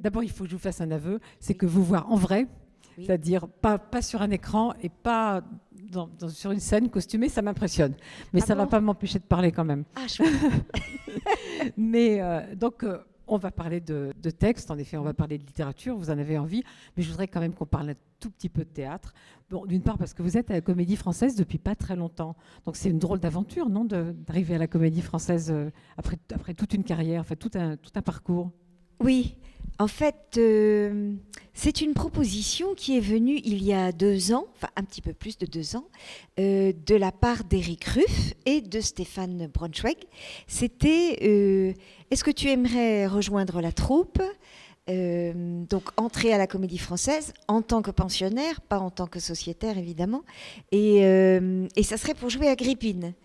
d'abord, il faut que je vous fasse un aveu, c'est que vous voir en vrai, c'est-à-dire pas sur un écran et pas sur une scène costumée, ça m'impressionne. Mais ça ne va pas m'empêcher de parler quand même. Ah, je... Mais donc, on va parler de texte, en effet, on va parler de littérature, vous en avez envie, mais je voudrais quand même qu'on parle un tout petit peu de théâtre. Bon, d'une part, parce que vous êtes à la Comédie Française depuis pas très longtemps. Donc, c'est une drôle d'aventure, non, d'arriver à la Comédie Française après toute une carrière, enfin, tout un parcours. Oui, en fait, c'est une proposition qui est venue il y a 2 ans, enfin un petit peu plus de 2 ans, de la part d'Éric Ruff et de Stéphane Braunschweig. C'était est-ce que tu aimerais rejoindre la troupe, donc entrer à la Comédie Française en tant que pensionnaire, pas en tant que sociétaire évidemment, et ça serait pour jouer Agrippine.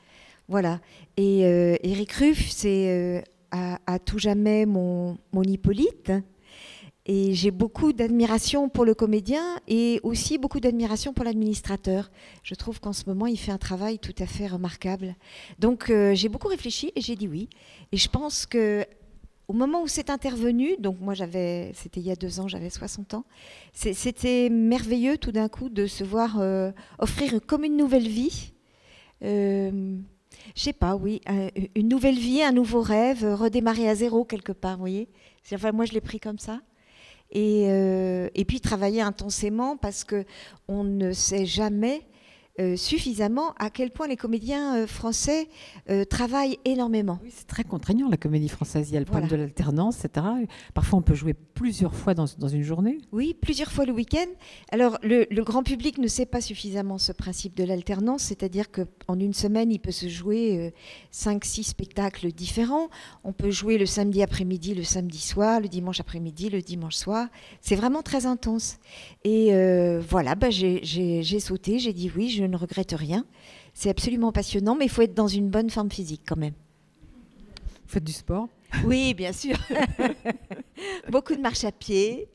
Voilà. Et Éric Ruff, c'est à tout jamais mon Hippolyte. Et j'ai beaucoup d'admiration pour le comédien et aussi beaucoup d'admiration pour l'administrateur. Je trouve qu'en ce moment, il fait un travail tout à fait remarquable. Donc, j'ai beaucoup réfléchi et j'ai dit oui. Et je pense que au moment où c'est intervenu, donc moi c'était il y a 2 ans, j'avais 60 ans, c'était merveilleux tout d'un coup de se voir offrir comme une nouvelle vie. Je sais pas, oui, une nouvelle vie, un nouveau rêve, redémarrer à zéro quelque part, vous voyez. Enfin, moi, je l'ai pris comme ça. Et puis travailler intensément parce qu'on ne sait jamais suffisamment à quel point les comédiens français travaillent énormément. Oui, c'est très contraignant la Comédie Française. Il y a le problème de l'alternance, etc. Parfois, on peut jouer plusieurs fois dans une journée. Oui, plusieurs fois le week-end. Alors, le grand public ne sait pas suffisamment ce principe de l'alternance, c'est-à-dire qu'en une semaine, il peut se jouer 5-6 spectacles différents. On peut jouer le samedi après-midi, le samedi soir, le dimanche après-midi, le dimanche soir. C'est vraiment très intense. Et voilà, j'ai sauté, j'ai dit oui, je ne regrette rien. C'est absolument passionnant, mais il faut être dans une bonne forme physique quand même. Vous faites du sport ? Oui, bien sûr. Beaucoup de marche à pied.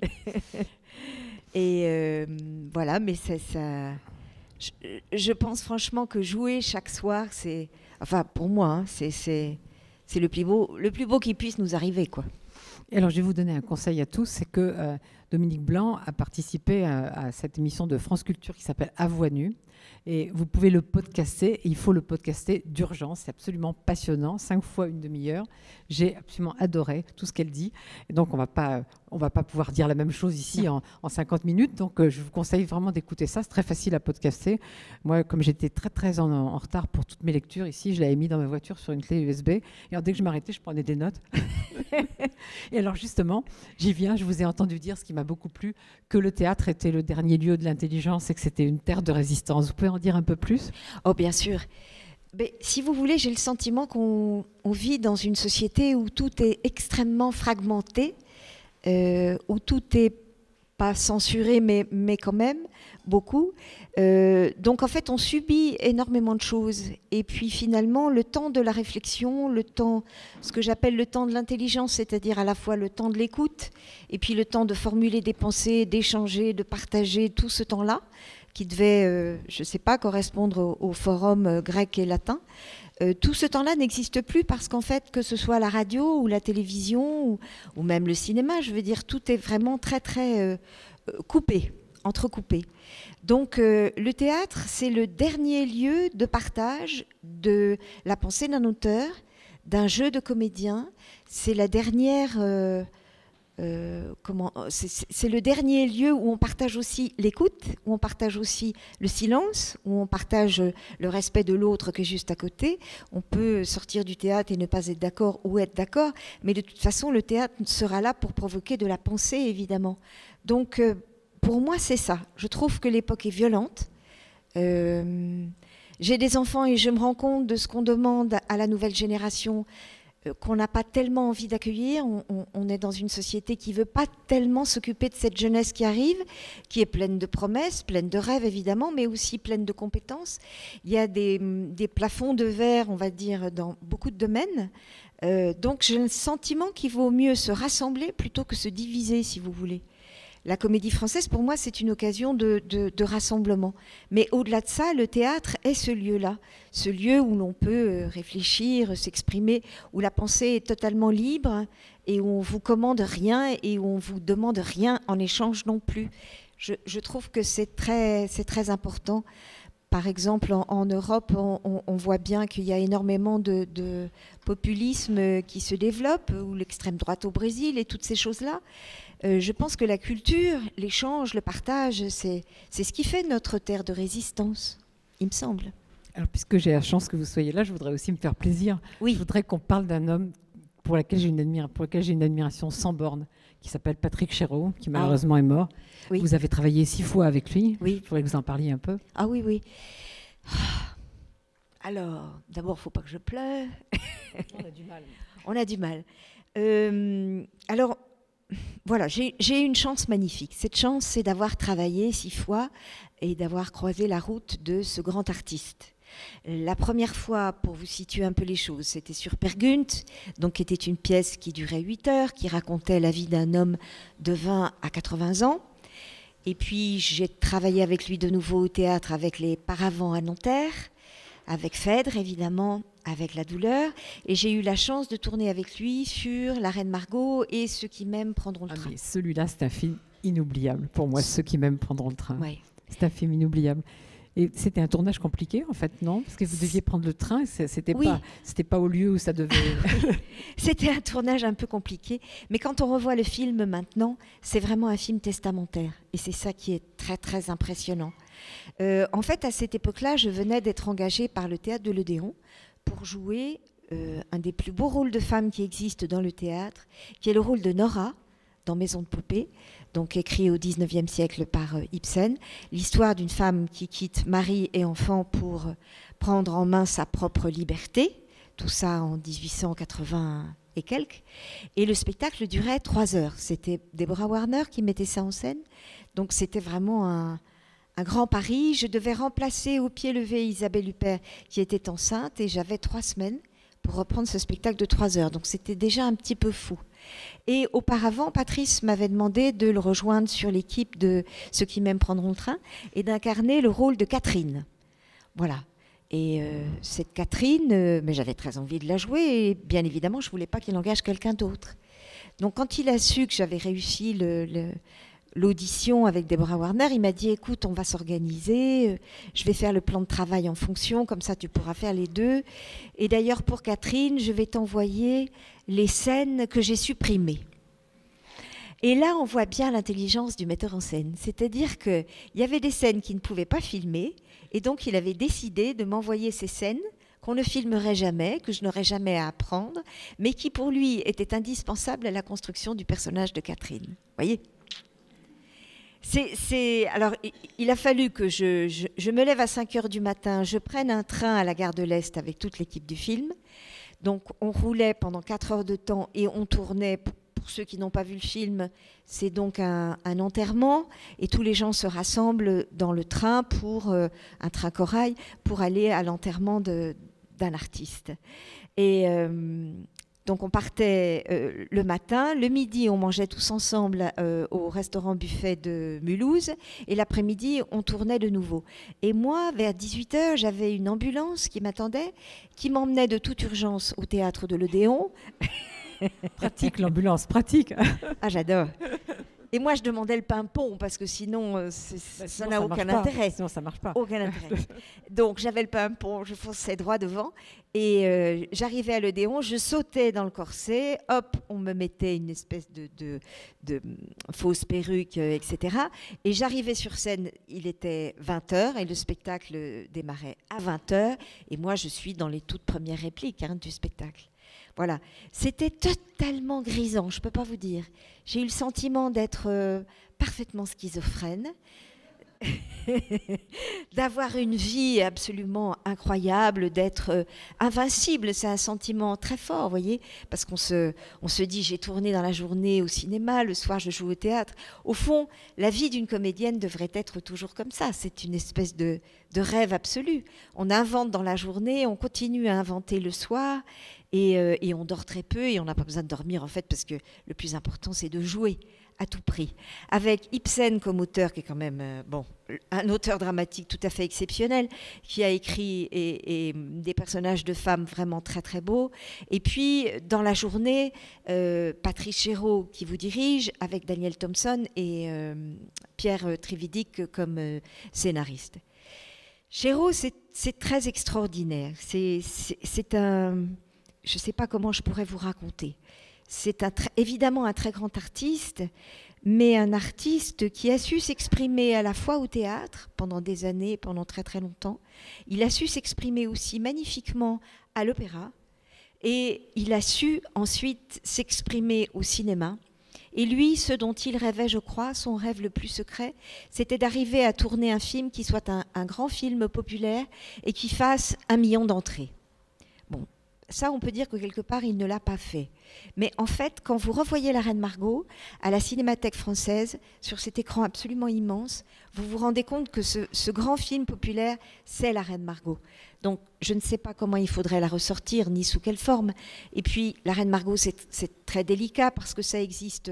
Et voilà, mais je pense franchement que jouer chaque soir, c'est... Enfin, pour moi, hein, c'est le plus beau qui puisse nous arriver, quoi. Et alors, je vais vous donner un conseil à tous, c'est que Dominique Blanc a participé à cette émission de France Culture qui s'appelle À voix nue. Et vous pouvez le podcaster, et il faut le podcaster d'urgence. C'est absolument passionnant, 5 fois une demi-heure. J'ai absolument adoré tout ce qu'elle dit. Et donc, on va pas pouvoir dire la même chose ici en 50 minutes. Donc, je vous conseille vraiment d'écouter ça. C'est très facile à podcaster. Moi, comme j'étais très, très en retard pour toutes mes lectures ici, je l'avais mis dans ma voiture sur une clé USB. Et alors, dès que je m'arrêtais, je prenais des notes. Et alors, justement, j'y viens. Je vous ai entendu dire, ce qui m'a beaucoup plu, que le théâtre était le dernier lieu de l'intelligence et que c'était une terre de résistance. Vous pouvez en dire un peu plus ? Oh, bien sûr. Mais, si vous voulez, j'ai le sentiment qu'on vit dans une société où tout est extrêmement fragmenté, où tout n'est pas censuré, mais quand même beaucoup. Donc en fait, on subit énormément de choses. Et puis finalement, le temps de la réflexion, ce que j'appelle le temps de l'intelligence, c'est-à-dire à la fois le temps de l'écoute, et puis le temps de formuler des pensées, d'échanger, de partager tout ce temps-là, qui devait, je ne sais pas, correspondre au forum grec et latin. Tout ce temps-là n'existe plus parce qu'en fait, que ce soit la radio ou la télévision ou même le cinéma, je veux dire, tout est vraiment très, très coupé, entrecoupé. Donc, le théâtre, c'est le dernier lieu de partage de la pensée d'un auteur, d'un jeu de comédien. C'est la dernière... c'est le dernier lieu où on partage aussi l'écoute, où on partage aussi le silence, où on partage le respect de l'autre qui est juste à côté. On peut sortir du théâtre et ne pas être d'accord ou être d'accord, mais de toute façon, le théâtre sera là pour provoquer de la pensée, évidemment. Donc, pour moi, c'est ça. Je trouve que l'époque est violente. J'ai des enfants et je me rends compte de ce qu'on demande à la nouvelle génération, qu'on n'a pas tellement envie d'accueillir. On est dans une société qui ne veut pas tellement s'occuper de cette jeunesse qui arrive, qui est pleine de promesses, pleine de rêves évidemment, mais aussi pleine de compétences. Il y a des plafonds de verre, on va dire, dans beaucoup de domaines. Donc j'ai le sentiment qu'il vaut mieux se rassembler plutôt que se diviser, si vous voulez. La Comédie Française, pour moi, c'est une occasion de rassemblement. Mais au-delà de ça, le théâtre est ce lieu-là, ce lieu où l'on peut réfléchir, s'exprimer, où la pensée est totalement libre et où on vous commande rien et où on vous demande rien en échange non plus. Je trouve que c'est très important. Par exemple, en Europe, on voit bien qu'il y a énormément de populisme qui se développe, ou l'extrême droite au Brésil et toutes ces choses-là. Je pense que la culture, l'échange, le partage, c'est ce qui fait notre terre de résistance, il me semble. Alors, puisque j'ai la chance que vous soyez là, je voudrais aussi me faire plaisir. Oui. Je voudrais qu'on parle d'un homme pour lequel j'ai une admiration sans borne, qui s'appelle Patrick Chéreau, qui malheureusement est mort. Oui. Vous avez travaillé 6 fois avec lui. Oui. Je voudrais que vous en parliez un peu. Ah oui, oui. Alors, d'abord, il ne faut pas que je pleure. On a du mal. On a du mal. Alors, voilà, j'ai une chance magnifique. Cette chance, c'est d'avoir travaillé 6 fois et d'avoir croisé la route de ce grand artiste. La première fois, pour vous situer un peu les choses, c'était sur Peer Gynt, donc qui était une pièce qui durait 8 heures, qui racontait la vie d'un homme de 20 à 80 ans. Et puis, j'ai travaillé avec lui de nouveau au théâtre avec les Paravents à Nanterre, avec Phèdre, évidemment, avec La Douleur. Et j'ai eu la chance de tourner avec lui sur La Reine Margot et Ceux qui m'aiment prendront le train. Mais celui-là, c'est un film inoubliable pour moi, Ceux qui m'aiment prendront le train. Ouais. C'est un film inoubliable. Et c'était un tournage compliqué, en fait, non? Parce que vous deviez prendre le train, c'était pas au lieu où ça devait... C'était un tournage un peu compliqué. Mais quand on revoit le film maintenant, c'est vraiment un film testamentaire. Et c'est ça qui est très, très impressionnant. En fait, à cette époque-là, je venais d'être engagée par le théâtre de l'Odéon pour jouer un des plus beaux rôles de femme qui existe dans le théâtre, qui est le rôle de Nora dans Maison de poupée, donc écrit au XIXe siècle par Ibsen, l'histoire d'une femme qui quitte mari et enfant pour prendre en main sa propre liberté, tout ça en 1880 et quelques, et le spectacle durait 3 heures. C'était Deborah Warner qui mettait ça en scène, donc c'était vraiment un grand pari. Je devais remplacer au pied levé Isabelle Huppert qui était enceinte et j'avais 3 semaines pour reprendre ce spectacle de 3 heures, donc c'était déjà un petit peu fou. Et auparavant, Patrice m'avait demandé de le rejoindre sur l'équipe de Ceux qui m'aiment prendront le train et d'incarner le rôle de Catherine. Voilà. Et cette Catherine, mais j'avais très envie de la jouer et bien évidemment, je ne voulais pas qu'il engage quelqu'un d'autre. Donc quand il a su que j'avais réussi l'audition avec Deborah Warner, il m'a dit, écoute, on va s'organiser, je vais faire le plan de travail en fonction, comme ça tu pourras faire les deux. Et d'ailleurs, pour Catherine, je vais t'envoyer les scènes que j'ai supprimées. Et là, on voit bien l'intelligence du metteur en scène. C'est-à-dire qu'il y avait des scènes qu'il ne pouvait pas filmer, et donc il avait décidé de m'envoyer ces scènes qu'on ne filmerait jamais, que je n'aurais jamais à apprendre, mais qui pour lui étaient indispensables à la construction du personnage de Catherine. Vous voyez ? Alors, il a fallu que je me lève à 5 heures du matin, je prenne un train à la gare de l'Est avec toute l'équipe du film. Donc, on roulait pendant 4 heures de temps et on tournait. Pour ceux qui n'ont pas vu le film, c'est donc un enterrement et tous les gens se rassemblent dans le train pour un train corail pour aller à l'enterrement d'un artiste. Et donc on partait le matin, le midi on mangeait tous ensemble au restaurant buffet de Mulhouse et l'après-midi on tournait de nouveau. Et moi, vers 18h, j'avais une ambulance qui m'attendait, qui m'emmenait de toute urgence au théâtre de l'Odéon. Pratique l'ambulance, pratique. Ah, j'adore. Et moi, je demandais le pimpon parce que sinon, ça n'a aucun intérêt. Sinon, ça ne marche pas. Aucun intérêt. Donc, j'avais le pimpon, je fonçais droit devant et j'arrivais à l'Odéon, je sautais dans le corset, hop, on me mettait une espèce de fausse perruque, etc. Et j'arrivais sur scène, il était 20h et le spectacle démarrait à 20h. Et moi, je suis dans les toutes premières répliques du spectacle. Voilà, c'était totalement grisant, je ne peux pas vous dire. J'ai eu le sentiment d'être parfaitement schizophrène, d'avoir une vie absolument incroyable, d'être invincible. C'est un sentiment très fort, vous voyez, parce qu'on se dit, j'ai tourné dans la journée au cinéma, le soir je joue au théâtre. Au fond, la vie d'une comédienne devrait être toujours comme ça. C'est une espèce de rêve absolu. On invente dans la journée, on continue à inventer le soir. Et on dort très peu et on n'a pas besoin de dormir en fait parce que le plus important c'est de jouer à tout prix. Avec Ibsen comme auteur, qui est quand même un auteur dramatique tout à fait exceptionnel, qui a écrit des personnages de femmes vraiment très très beaux. Et puis dans la journée, Patrice Chéreau qui vous dirige, avec Daniel Thompson et Pierre Trividic comme scénariste. Chéreau, c'est très extraordinaire. C'est un... Je ne sais pas comment je pourrais vous raconter. C'est évidemment un très grand artiste, mais un artiste qui a su s'exprimer à la fois au théâtre pendant des années, pendant très très longtemps. Il a su s'exprimer aussi magnifiquement à l'opéra et il a su ensuite s'exprimer au cinéma. Et lui, ce dont il rêvait, je crois, son rêve le plus secret, c'était d'arriver à tourner un film qui soit un grand film populaire et qui fasse 1 million d'entrées. Bon. Ça, on peut dire que quelque part, il ne l'a pas fait. Mais en fait, quand vous revoyez La Reine Margot à la Cinémathèque française, sur cet écran absolument immense, vous vous rendez compte que ce grand film populaire, c'est La Reine Margot. Donc, je ne sais pas comment il faudrait la ressortir, ni sous quelle forme. Et puis, La Reine Margot, c'est très délicat parce que ça existe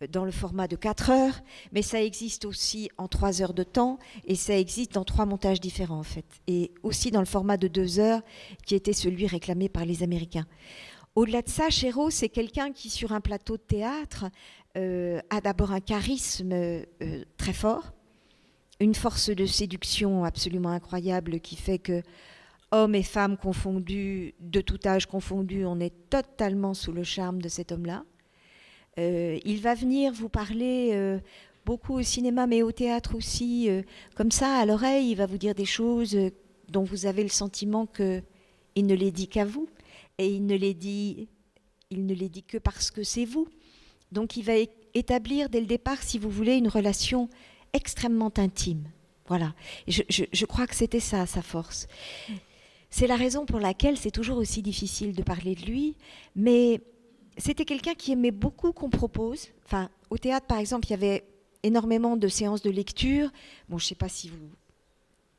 dans le format de 4 heures, mais ça existe aussi en 3 heures de temps, et ça existe dans 3 montages différents, en fait. Et aussi dans le format de 2 heures, qui était celui réclamé par les Américains. Au-delà de ça, Chéreau, c'est quelqu'un qui, sur un plateau de théâtre, a d'abord un charisme très fort, une force de séduction absolument incroyable qui fait que hommes et femmes confondus, de tout âge confondus, on est totalement sous le charme de cet homme-là. Il va venir vous parler beaucoup au cinéma, mais au théâtre aussi, comme ça, à l'oreille, il va vous dire des choses dont vous avez le sentiment qu'il ne les dit qu'à vous, et il ne les dit que parce que c'est vous. Donc il va établir dès le départ, si vous voulez, une relation extrêmement intime. Voilà. Et je crois que c'était ça, sa force. C'est la raison pour laquelle c'est toujours aussi difficile de parler de lui, mais c'était quelqu'un qui aimait beaucoup qu'on propose. Enfin, au théâtre, par exemple, il y avait énormément de séances de lecture. Bon, je ne sais pas si vous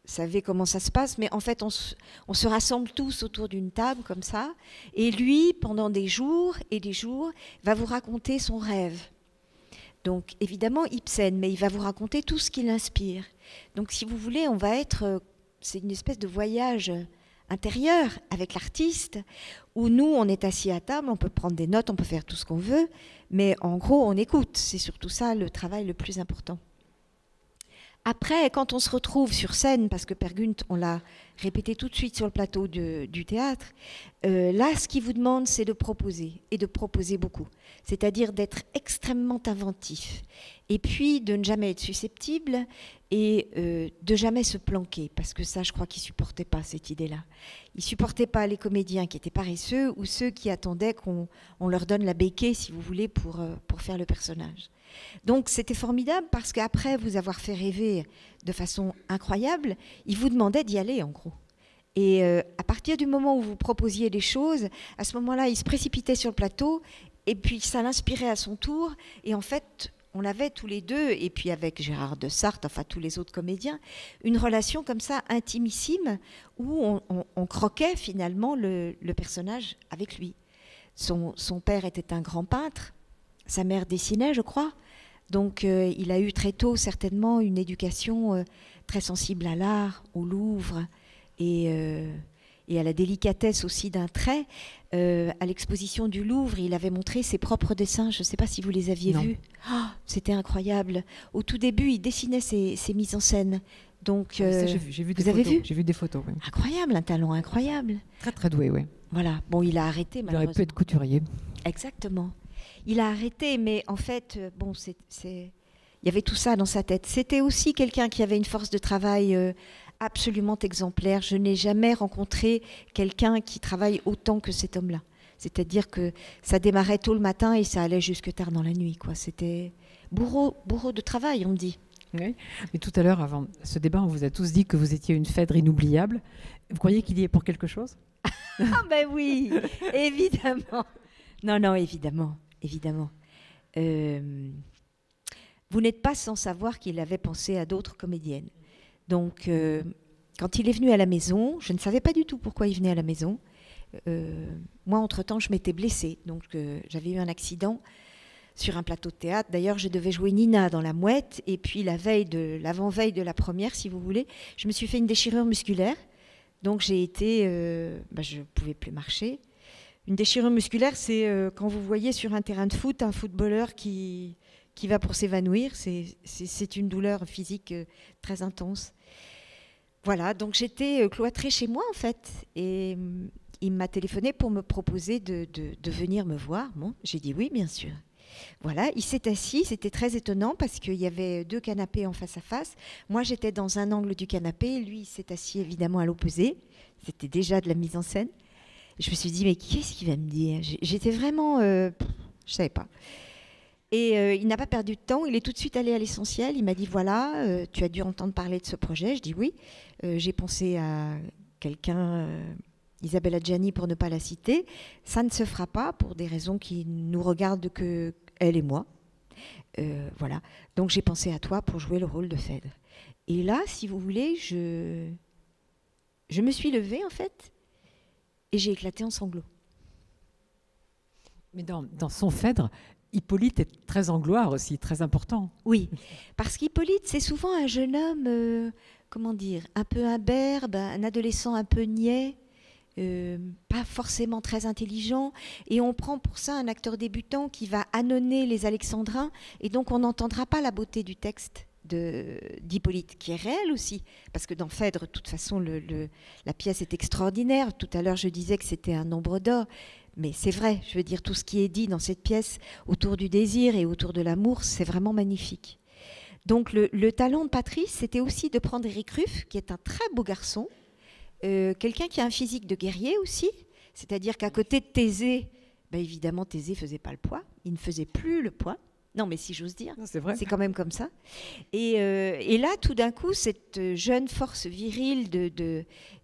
savez comment ça se passe, mais en fait, on se rassemble tous autour d'une table comme ça, et lui, pendant des jours et des jours, va vous raconter son rêve. Donc, évidemment, Ibsen, mais il va vous raconter tout ce qui l'inspire. Donc, si vous voulez, on va être... c'est une espèce de voyage intérieur avec l'artiste, où nous, on est assis à table, on peut prendre des notes, on peut faire tout ce qu'on veut, mais en gros, on écoute. C'est surtout ça le travail le plus important. Après, quand on se retrouve sur scène, parce que Per Gynt, on l'a répété tout de suite sur le plateau du théâtre, là, ce qu'il vous demande, c'est de proposer, et de proposer beaucoup. C'est-à-dire d'être extrêmement inventif, et puis de ne jamais être susceptible, et de jamais se planquer, parce que ça, je crois qu'il ne supportait pas cette idée-là. Il ne supportait pas les comédiens qui étaient paresseux, ou ceux qui attendaient qu'on leur donne la béquille, si vous voulez, pour faire le personnage. Donc c'était formidable parce qu'après vous avoir fait rêver de façon incroyable, il vous demandait d'y aller en gros. Et à partir du moment où vous proposiez des choses, à ce moment-là, il se précipitait sur le plateau et puis ça l'inspirait à son tour. Et en fait, on avait tous les deux, et puis avec Gérard de Sarthe, enfin tous les autres comédiens, une relation comme ça intimissime où on croquait finalement le personnage avec lui. Son père était un grand peintre, sa mère dessinait, je crois. Donc il a eu très tôt certainement une éducation très sensible à l'art, au Louvre et à la délicatesse aussi d'un trait. À l'exposition du Louvre, il avait montré ses propres dessins. Je ne sais pas si vous les aviez vus. Oh, c'était incroyable. Au tout début, il dessinait ses mises en scène. Donc, j'ai vu des vous avez photos. vu ? J'ai vu des photos, oui. Incroyable, un talent incroyable. Très très doué, oui. Voilà. Bon, il a arrêté malheureusement. Il aurait pu être couturier. Exactement. Il a arrêté, mais en fait, bon, il y avait tout ça dans sa tête. C'était aussi quelqu'un qui avait une force de travail absolument exemplaire. Je n'ai jamais rencontré quelqu'un qui travaille autant que cet homme-là. C'est-à-dire que ça démarrait tôt le matin et ça allait jusque tard dans la nuit, quoi. C'était bourreau de travail, on me dit. Oui. Mais tout à l'heure, avant ce débat, on vous a tous dit que vous étiez une Phèdre inoubliable. Vous croyez qu'il y est pour quelque chose ? Ah ben oui, évidemment. Non, évidemment. Évidemment. Vous n'êtes pas sans savoir qu'il avait pensé à d'autres comédiennes. Donc, quand il est venu à la maison, je ne savais pas du tout pourquoi il venait à la maison, Moi, entre-temps, je m'étais blessée. Donc, j'avais eu un accident sur un plateau de théâtre. D'ailleurs, je devais jouer Nina dans La Mouette. Et puis, l'avant-veille de la première, si vous voulez, je me suis fait une déchirure musculaire. Donc, je ne pouvais plus marcher. Une déchirure musculaire, c'est quand vous voyez sur un terrain de foot un footballeur qui va pour s'évanouir. C'est une douleur physique très intense. Voilà, donc j'étais cloîtrée chez moi, en fait. Et il m'a téléphoné pour me proposer de venir me voir. Bon, j'ai dit oui, bien sûr. Voilà, il s'est assis, c'était très étonnant parce qu'il y avait 2 canapés en face à face. Moi, j'étais dans un angle du canapé, lui, il s'est assis évidemment à l'opposé. C'était déjà de la mise en scène. Je me suis dit, mais qu'est-ce qu'il va me dire? J'étais vraiment... je ne savais pas. Et il n'a pas perdu de temps, il est tout de suite allé à l'essentiel. Il m'a dit, voilà, tu as dû entendre parler de ce projet. Je dis oui. J'ai pensé à quelqu'un... Isabelle Adjani, pour ne pas la citer, ça ne se fera pas pour des raisons qui nous regardent que elle et moi. Voilà. Donc j'ai pensé à toi pour jouer le rôle de Phèdre. Et là, si vous voulez, je me suis levée en fait et j'ai éclaté en sanglots. Mais dans son Phèdre, Hippolyte est très en gloire aussi, très important. Oui, parce qu'Hippolyte, c'est souvent un jeune homme, comment dire, un peu imberbe, un adolescent un peu niais. Pas forcément très intelligent, et on prend pour ça un acteur débutant qui va ânonner les alexandrins, et donc on n'entendra pas la beauté du texte d'Hippolyte, qui est réel aussi, parce que dans Phèdre, de toute façon, la pièce est extraordinaire. Tout à l'heure, je disais que c'était un nombre d'or, mais c'est vrai, je veux dire, tout ce qui est dit dans cette pièce autour du désir et autour de l'amour, c'est vraiment magnifique. Donc le talent de Patrice, c'était aussi de prendre Éric Ruff, qui est un très beau garçon, quelqu'un qui a un physique de guerrier aussi, c'est-à-dire qu'à côté de Thésée, ben évidemment Thésée ne faisait pas le poids, il ne faisait plus le poids, non mais si j'ose dire, c'est vrai. C'est quand même comme ça. Et là tout d'un coup, cette jeune force virile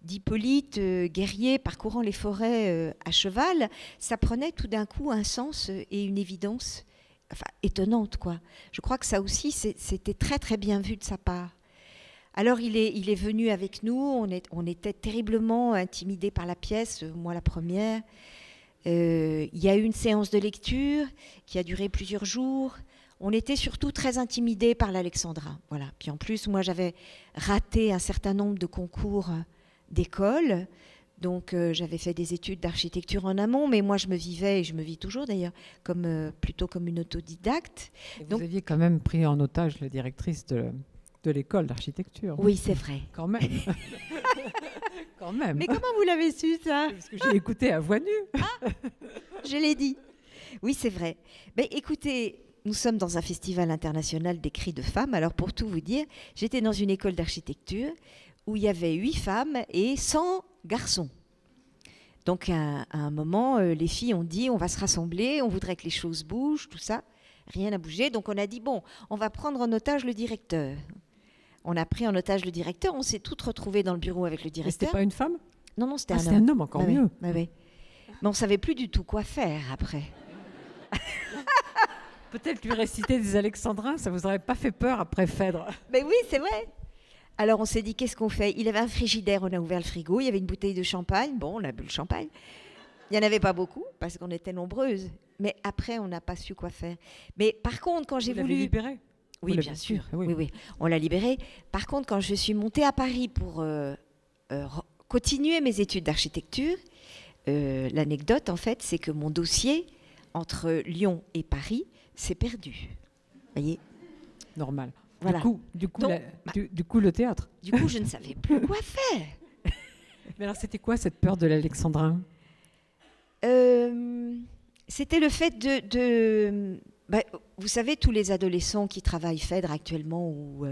d'Hippolyte, guerrier parcourant les forêts à cheval, ça prenait tout d'un coup un sens et une évidence étonnante, quoi. Je crois que ça aussi, c'était très très bien vu de sa part. Alors il est venu avec nous, on était terriblement intimidés par la pièce, moi la première. Il y a eu une séance de lecture qui a duré plusieurs jours. On était surtout très intimidés par l'Alexandrin. Voilà. Puis en plus, moi j'avais raté un certain nombre de concours d'école. Donc j'avais fait des études d'architecture en amont, mais moi je me vivais, et je me vis toujours d'ailleurs, plutôt comme une autodidacte. Et vous aviez quand même pris en otage la directrice de l'école d'architecture. Oui, c'est vrai. Quand même. Quand même. Mais comment vous l'avez su, ça? Parce que j'ai écouté à voix nue. Ah, je l'ai dit. Oui, c'est vrai. Mais écoutez, nous sommes dans un festival international des cris de femmes. Alors, pour tout vous dire, j'étais dans une école d'architecture où il y avait 8 femmes et 100 garçons. Donc, à un moment, les filles ont dit, on va se rassembler, on voudrait que les choses bougent, tout ça. Rien n'a bougé. Donc, on a dit, bon, on va prendre en otage le directeur. On a pris en otage le directeur, on s'est toutes retrouvées dans le bureau avec le directeur. Mais c'était pas une femme? Non, c'était un homme. C'était un homme, encore mieux. Oui. Mais on ne savait plus du tout quoi faire après. Peut-être lui réciter des alexandrins, ça vous aurait pas fait peur après Phèdre? Mais oui, c'est vrai. Alors on s'est dit, qu'est-ce qu'on fait? Il avait un frigidaire, on a ouvert le frigo, il y avait une bouteille de champagne. Bon, on a bu le champagne. Il n'y en avait pas beaucoup, parce qu'on était nombreuses. Mais après, on n'a pas su quoi faire. Mais par contre, quand j'ai voulu... Vous l'avez libéré? Oui, bien sûr. Oui, on l'a libéré. Par contre, quand je suis montée à Paris pour continuer mes études d'architecture, l'anecdote, en fait, c'est que mon dossier entre Lyon et Paris s'est perdu. Vous voyez? Normal. Voilà. Du coup, le théâtre. Du coup, je ne savais plus quoi faire. Mais alors, c'était quoi cette peur de l'alexandrin? C'était le fait vous savez, tous les adolescents qui travaillent Phèdre actuellement, ou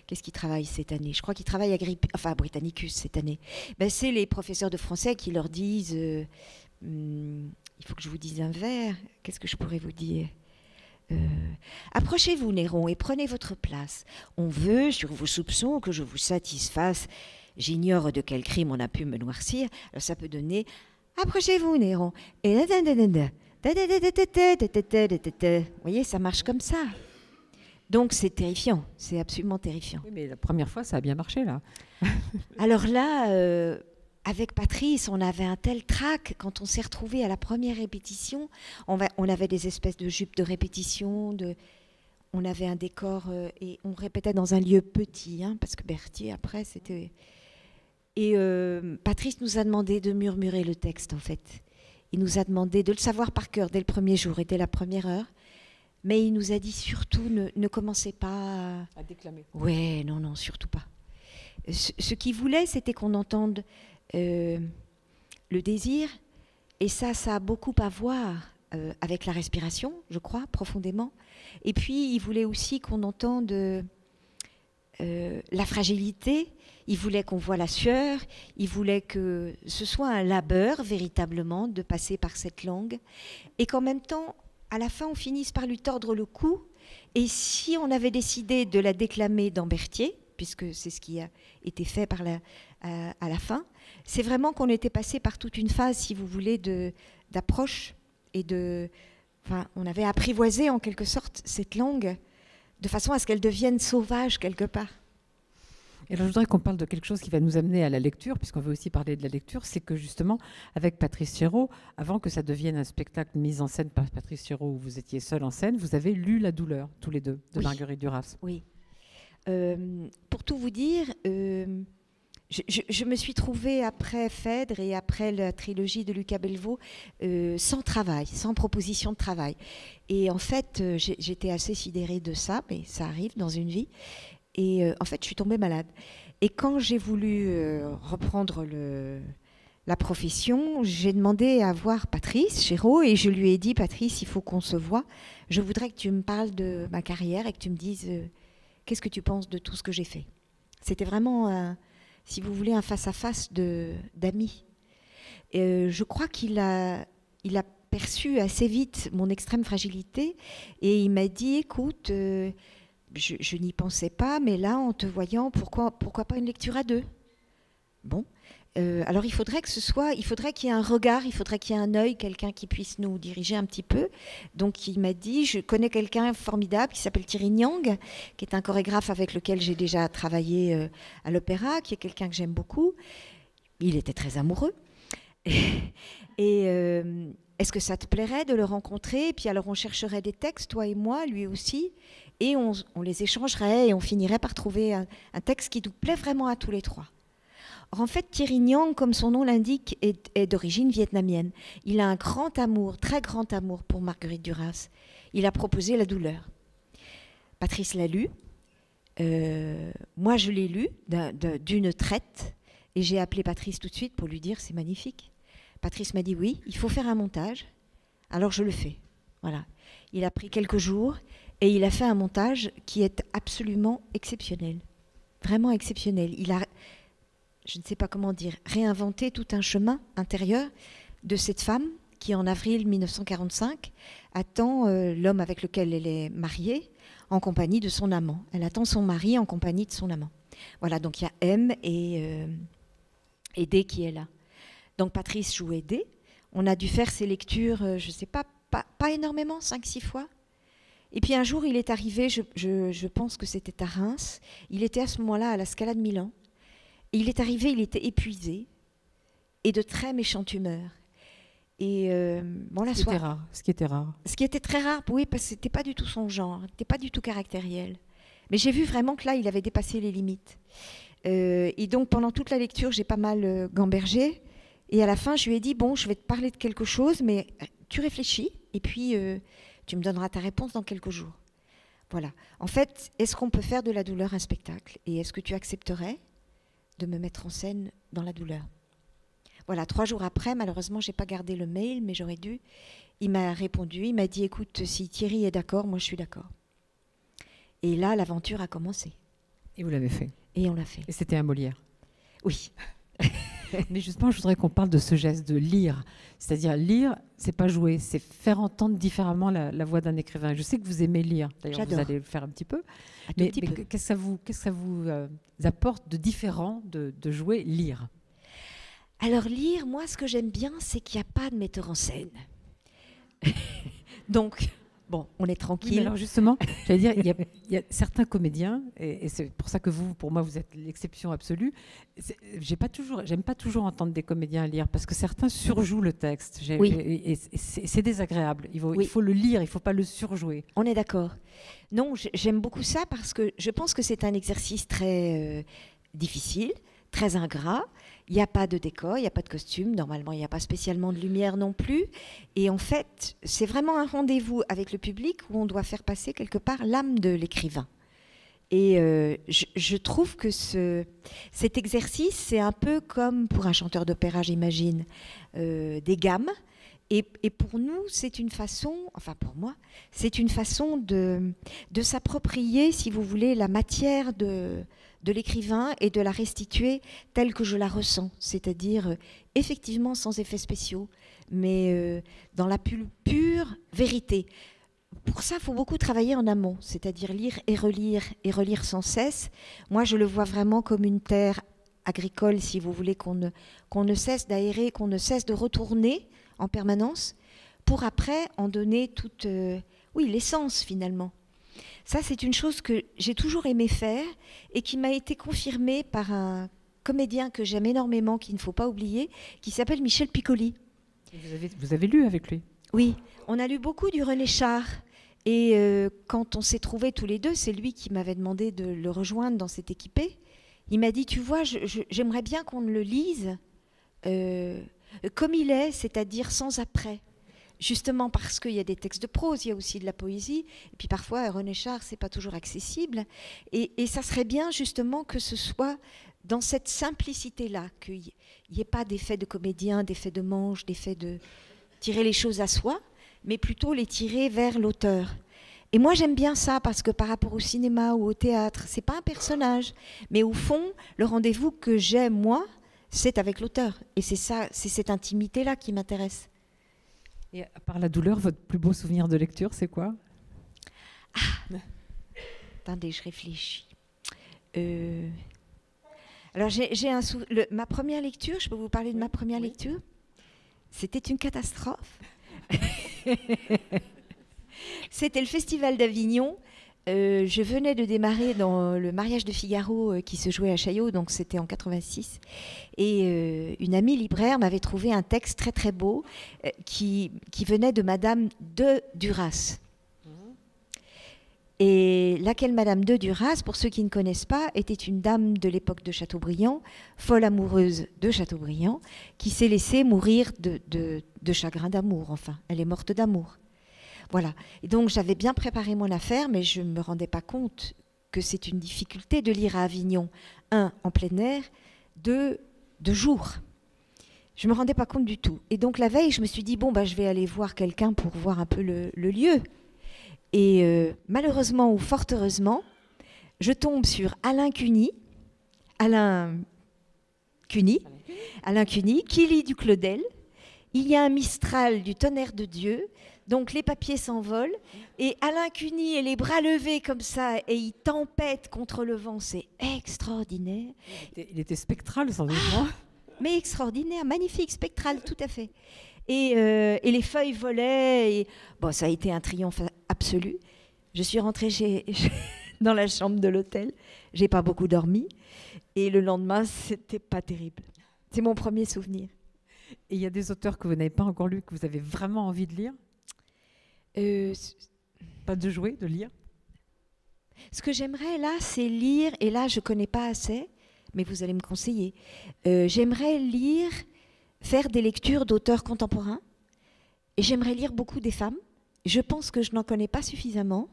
qu'est-ce qu'ils travaillent cette année? Je crois qu'ils travaillent à Britannicus cette année. C'est les professeurs de français qui leur disent il faut que je vous dise un vers. Qu'est-ce que je pourrais vous dire? Approchez-vous, Néron, et prenez votre place. On veut, sur vos soupçons, que je vous satisfasse. J'ignore de quel crime on a pu me noircir. Alors ça peut donner approchez-vous, Néron. Et vous voyez, ça marche comme ça. Donc c'est terrifiant, c'est absolument terrifiant. Oui, mais la première fois, ça a bien marché, là. Alors là, avec Patrice, on avait un tel trac quand on s'est retrouvés à la première répétition. On avait des espèces de jupes de répétition, on avait un décor et on répétait dans un lieu petit, hein, parce que Berthier, après, c'était... Et Patrice nous a demandé de murmurer le texte, en fait. Il nous a demandé de le savoir par cœur dès le premier jour et dès la première heure. Mais il nous a dit surtout, ne commencez pas à déclamer. Ouais, non, surtout pas. Ce qu'il voulait, c'était qu'on entende le désir. Et ça a beaucoup à voir avec la respiration, je crois, profondément. Et puis, il voulait aussi qu'on entende la fragilité. Il voulait qu'on voie la sueur. Il voulait que ce soit un labeur, véritablement, de passer par cette langue. Et qu'en même temps, à la fin, on finisse par lui tordre le cou. Et si on avait décidé de la déclamer dans Berthier, puisque c'est ce qui a été fait à la fin, c'est vraiment qu'on était passé par toute une phase, si vous voulez, d'approche et enfin, on avait apprivoisé en quelque sorte cette langue de façon à ce qu'elle devienne sauvage quelque part. Et alors, je voudrais qu'on parle de quelque chose qui va nous amener à la lecture, puisqu'on veut aussi parler de la lecture, c'est que justement, avec Patrice Chéreau, avant que ça devienne un spectacle mis en scène par Patrice Chéreau, où vous étiez seul en scène, vous avez lu La douleur, tous les deux, de Marguerite Duras. Oui. Pour tout vous dire, je me suis trouvée après Phèdre et après la trilogie de Lucas Bellevaux sans travail, sans proposition de travail. Et en fait, j'étais assez sidérée de ça, mais ça arrive dans une vie. Et en fait, je suis tombée malade. Et quand j'ai voulu reprendre la profession, j'ai demandé à voir Patrice Chéreau et je lui ai dit, Patrice, il faut qu'on se voie. Je voudrais que tu me parles de ma carrière et que tu me dises qu'est-ce que tu penses de tout ce que j'ai fait. C'était vraiment, si vous voulez, un face-à-face d'amis. Je crois qu'il a perçu assez vite mon extrême fragilité et il m'a dit, écoute... Je n'y pensais pas, mais là, en te voyant, pourquoi pas une lecture à deux? Bon, alors il faudrait qu'il y ait un regard, il faudrait qu'il y ait un œil, quelqu'un qui puisse nous diriger un petit peu. Donc il m'a dit, je connais quelqu'un formidable qui s'appelle Thierry Niang, qui est un chorégraphe avec lequel j'ai déjà travaillé à l'opéra, qui est quelqu'un que j'aime beaucoup. Il était très amoureux. Et est-ce que ça te plairait de le rencontrer? Et puis alors on chercherait des textes, toi et moi, lui aussi, et on les échangerait et on finirait par trouver un texte qui nous plaît vraiment à tous les trois. Or, en fait, Thierry Niang, comme son nom l'indique, est d'origine vietnamienne. Il a un grand amour, très grand amour pour Marguerite Duras. Il a proposé La douleur. Patrice l'a lu. Moi, je l'ai lu d'une traite et j'ai appelé Patrice tout de suite pour lui dire c'est magnifique. Patrice m'a dit oui, il faut faire un montage. Alors je le fais. Voilà. Il a pris quelques jours et il a fait un montage qui est absolument exceptionnel. Vraiment exceptionnel. Il a, je ne sais pas comment dire, réinventé tout un chemin intérieur de cette femme qui, en avril 1945, attend l'homme avec lequel elle est mariée en compagnie de son amant. Elle attend son mari en compagnie de son amant. Voilà, donc il y a M et D qui est là. Donc Patrice jouait D. On a dû faire ses lectures, je ne sais pas énormément, 5-6 fois. Et puis un jour, il est arrivé, je pense que c'était à Reims, il était à ce moment-là à la Scala de Milan. Et il est arrivé, il était épuisé et de très méchante humeur. Et bon, la soirée. Ce qui était rare. Ce qui était très rare, oui, parce que ce n'était pas du tout son genre, n'était pas du tout caractériel. Mais j'ai vu vraiment que là, il avait dépassé les limites. Et donc, pendant toute la lecture, j'ai pas mal gambergé. Et à la fin, je lui ai dit, bon, je vais te parler de quelque chose, mais tu réfléchis, et puis tu me donneras ta réponse dans quelques jours. Voilà. En fait, est-ce qu'on peut faire de la douleur un spectacle? Et est-ce que tu accepterais de me mettre en scène dans la douleur? Voilà, 3 jours après, malheureusement, je n'ai pas gardé le mail, mais j'aurais dû. Il m'a répondu, il m'a dit, écoute, si Thierry est d'accord, moi je suis d'accord. Et là, l'aventure a commencé. Et vous l'avez fait. Et on l'a fait. Et c'était un Molière. Oui. Mais justement, je voudrais qu'on parle de ce geste de lire. C'est-à-dire, lire, c'est pas jouer, c'est faire entendre différemment la voix d'un écrivain. Je sais que vous aimez lire. D'ailleurs, vous allez le faire un petit peu. Mais qu'est-ce que ça vous apporte de différent de jouer, lire? Alors, lire, moi, ce que j'aime bien, c'est qu'il n'y a pas de metteur en scène. Donc, Bon, on est Oui, tranquille. mais alors justement, j'allais dire, il y a certains comédiens, et c'est pour ça que vous, pour moi, vous êtes l'exception absolue. J'aime pas toujours entendre des comédiens lire, parce que certains surjouent le texte. Oui. Et c'est désagréable. Il Oui. faut le lire, il faut pas le surjouer. On est d'accord. Non, j'aime beaucoup ça parce que je pense que c'est un exercice très difficile, très ingrat. Il n'y a pas de décor, il n'y a pas de costume. Normalement, il n'y a pas spécialement de lumière non plus. Et en fait, c'est vraiment un rendez-vous avec le public où on doit faire passer quelque part l'âme de l'écrivain. Et je trouve que cet exercice, c'est un peu comme pour un chanteur d'opéra, j'imagine, des gammes. Et pour nous, c'est une façon, enfin pour moi, c'est une façon de s'approprier, si vous voulez, la matière de l'écrivain et de la restituer telle que je la ressens, c'est-à-dire effectivement sans effets spéciaux, mais dans la pure vérité. Pour ça, il faut beaucoup travailler en amont, c'est-à-dire lire et relire sans cesse. Moi, je le vois vraiment comme une terre agricole, si vous voulez, qu'on ne cesse d'aérer, qu'on ne cesse de retourner en permanence, pour après en donner toute l'essence finalement. Ça, c'est une chose que j'ai toujours aimé faire et qui m'a été confirmée par un comédien que j'aime énormément, qu'il ne faut pas oublier, qui s'appelle Michel Piccoli. Vous avez lu avec lui? Oui, on a lu beaucoup du René Char. Et quand on s'est trouvés tous les deux, c'est lui qui m'avait demandé de le rejoindre dans cette équipée. Il m'a dit, tu vois, j'aimerais bien qu'on le lise comme il est, c'est-à-dire sans après. Justement parce qu'il y a des textes de prose, il y a aussi de la poésie. Et puis parfois, René Char, c'est pas toujours accessible. Et ça serait bien justement que ce soit dans cette simplicité-là, qu'il n'y ait pas d'effet de comédien, d'effet de manche, d'effet de tirer les choses à soi, mais plutôt les tirer vers l'auteur. Et moi, j'aime bien ça parce que par rapport au cinéma ou au théâtre, c'est pas un personnage, mais au fond, le rendez-vous que j'ai, moi, c'est avec l'auteur. Et c'est ça, c'est cette intimité-là qui m'intéresse. Et à part la douleur, votre plus beau souvenir de lecture, c'est quoi? Attendez, je réfléchis. Alors, ma première lecture, je peux vous parler de ma première lecture? C'était une catastrophe. C'était le Festival d'Avignon. Je venais de démarrer dans le mariage de Figaro qui se jouait à Chaillot, donc c'était en 86. Et une amie libraire m'avait trouvé un texte très très beau qui venait de Madame de Duras. Et laquelle Madame de Duras, pour ceux qui ne connaissent pas, était une dame de l'époque de Chateaubriand, folle amoureuse de Chateaubriand, qui s'est laissée mourir de chagrin d'amour. Enfin, elle est morte d'amour. Voilà. Et donc, j'avais bien préparé mon affaire, mais je ne me rendais pas compte que c'est une difficulté de lire à Avignon. 1, en plein air, 2, de jour. Je ne me rendais pas compte du tout. Et donc, la veille, je me suis dit, bon, je vais aller voir quelqu'un pour voir un peu le lieu. Et malheureusement ou fort heureusement, je tombe sur Alain Cuny, qui lit du Claudel. Il y a un Mistral du tonnerre de Dieu, donc les papiers s'envolent, et Alain Cuny et les bras levés comme ça, et il tempête contre le vent, c'est extraordinaire. Il était spectral, sans doute, non? Mais extraordinaire, magnifique, spectral, tout à fait. Et les feuilles volaient, et bon, ça a été un triomphe absolu. Je suis rentrée dans la chambre de l'hôtel, j'ai pas beaucoup dormi, et le lendemain, c'était pas terrible. C'est mon premier souvenir. Et il y a des auteurs que vous n'avez pas encore lus, que vous avez vraiment envie de lire? Pas de jouer, de lire? Ce que j'aimerais là, c'est lire, et là je ne connais pas assez, mais vous allez me conseiller. J'aimerais lire, faire des lectures d'auteurs contemporains, et j'aimerais lire beaucoup des femmes. Je pense que je n'en connais pas suffisamment.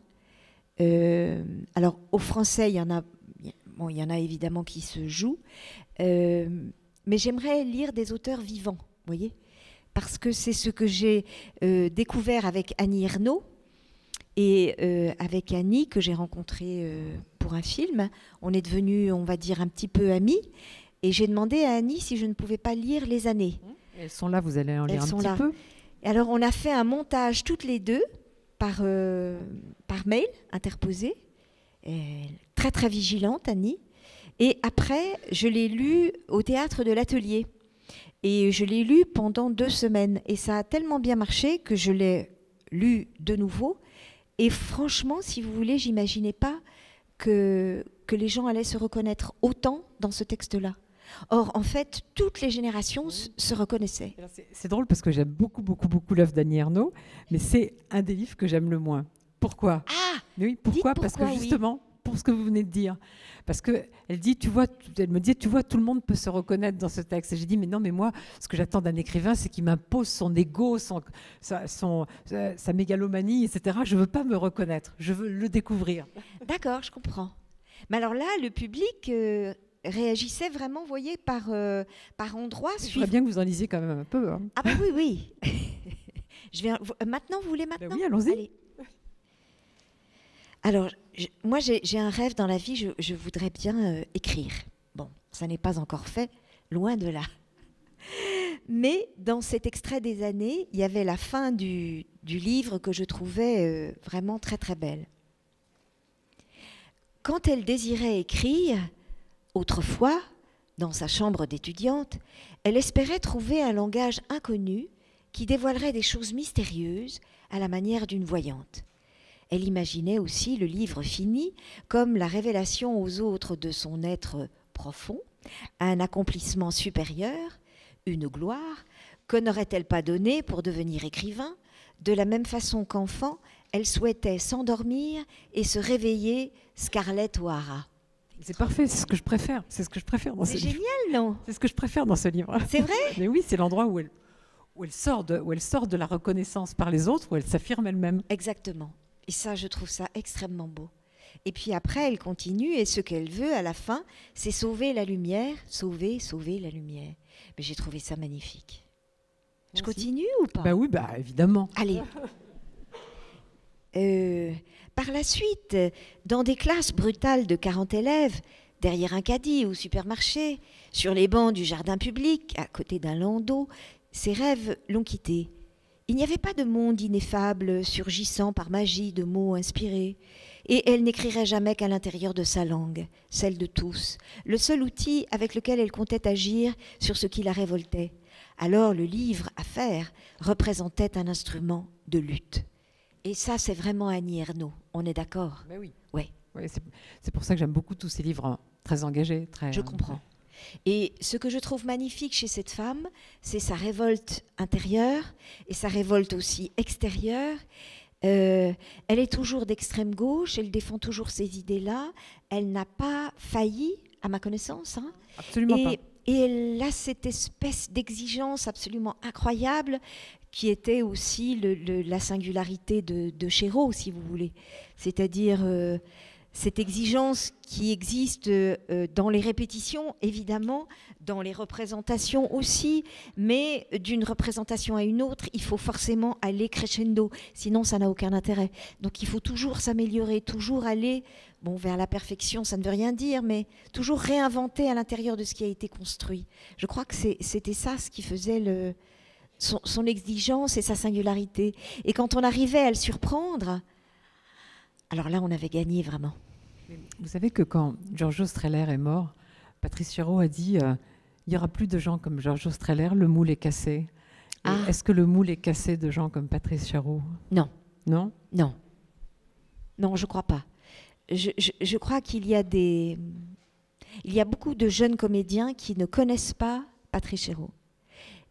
Alors au français, il y en a évidemment qui se jouent, mais j'aimerais lire des auteurs vivants, vous voyez, parce que c'est ce que j'ai découvert avec Annie Ernaux, et avec Annie, que j'ai rencontrée pour un film. On est devenus, on va dire, un petit peu amis, et j'ai demandé à Annie si je ne pouvais pas lire Les Années. Elles sont là, vous allez en lire un petit peu. Et alors on a fait un montage toutes les deux, par mail interposé, très très vigilante, Annie. Et après, je l'ai lu au théâtre de l'Atelier. Et je l'ai lu pendant 2 semaines. Et ça a tellement bien marché que je l'ai lu de nouveau. Et franchement, si vous voulez, j'imaginais pas que les gens allaient se reconnaître autant dans ce texte-là. Or, en fait, toutes les générations se reconnaissaient. C'est drôle parce que j'aime beaucoup, beaucoup, beaucoup l'œuvre d'Annie Ernaux, mais c'est un des livres que j'aime le moins. Pourquoi ? Ah, oui, pourquoi ? Parce que justement, pour ce que vous venez de dire, parce que elle dit, elle me dit, tu vois, tout le monde peut se reconnaître dans ce texte. Et j'ai dit, mais non, mais moi, ce que j'attends d'un écrivain, c'est qu'il m'impose son ego, sa mégalomanie, etc. Je veux pas me reconnaître, je veux le découvrir. D'accord, je comprends. Mais alors là, le public réagissait vraiment, vous voyez, par endroits. Je voudrais bien que vous en lisiez quand même un peu. Hein. Ah bah oui. Maintenant, vous voulez maintenant ? Ben oui, allons-y. Allez. Alors, moi, j'ai un rêve dans la vie, je voudrais bien écrire. Bon, ça n'est pas encore fait, loin de là. Mais dans cet extrait des années, il y avait la fin du livre que je trouvais vraiment très, très belle. Quand elle désirait écrire, autrefois, dans sa chambre d'étudiante, elle espérait trouver un langage inconnu qui dévoilerait des choses mystérieuses à la manière d'une voyante. Elle imaginait aussi le livre fini comme la révélation aux autres de son être profond, un accomplissement supérieur, une gloire, que n'aurait-elle pas donnée pour devenir écrivain ? De la même façon qu'enfant, elle souhaitait s'endormir et se réveiller Scarlett O'Hara. C'est parfait, c'est ce que je préfère. C'est ce que je préfère dans ce livre. C'est génial, non ? C'est ce que je préfère dans ce livre. C'est vrai ? Mais oui, c'est l'endroit où elle sort de la reconnaissance par les autres, où elle s'affirme elle-même. Exactement. Et ça, je trouve ça extrêmement beau. Et puis après, elle continue, et ce qu'elle veut à la fin, c'est sauver la lumière, sauver la lumière. Mais j'ai trouvé ça magnifique. Je continue ou pas ? Bah oui, évidemment. Allez. Par la suite, dans des classes brutales de 40 élèves, derrière un caddie au supermarché, sur les bancs du jardin public, à côté d'un landau, ses rêves l'ont quittée. Il n'y avait pas de monde ineffable surgissant par magie de mots inspirés. Et elle n'écrirait jamais qu'à l'intérieur de sa langue, celle de tous, le seul outil avec lequel elle comptait agir sur ce qui la révoltait. Alors le livre à faire représentait un instrument de lutte. Et ça, c'est vraiment Annie Ernaux, on est d'accord ? Ben oui. Ouais. Ouais, c'est pour ça que j'aime beaucoup tous ces livres très engagés. Je comprends. Et ce que je trouve magnifique chez cette femme, c'est sa révolte intérieure et sa révolte aussi extérieure. Elle est toujours d'extrême gauche, elle défend toujours ces idées-là. Elle n'a pas failli, à ma connaissance. Hein. Absolument pas. Et elle a cette espèce d'exigence absolument incroyable qui était aussi la singularité de Chéreau, si vous voulez. C'est-à-dire cette exigence qui existe dans les répétitions, évidemment, dans les représentations aussi, mais d'une représentation à une autre, il faut forcément aller crescendo, sinon ça n'a aucun intérêt. Donc il faut toujours s'améliorer, toujours aller vers la perfection, ça ne veut rien dire, mais toujours réinventer à l'intérieur de ce qui a été construit. Je crois que c'était ça ce qui faisait son exigence et sa singularité. Et quand on arrivait à le surprendre, alors là, on avait gagné vraiment. Vous savez que quand Giorgio Strehler est mort, Patrice Chéreau a dit il n'y aura plus de gens comme Giorgio Strehler, le moule est cassé. Est-ce que le moule est cassé de gens comme Patrice Chéreau ? Non. Non ? Non. Non, je ne crois pas. Je crois qu'il y a beaucoup de jeunes comédiens qui ne connaissent pas Patrice Chéreau.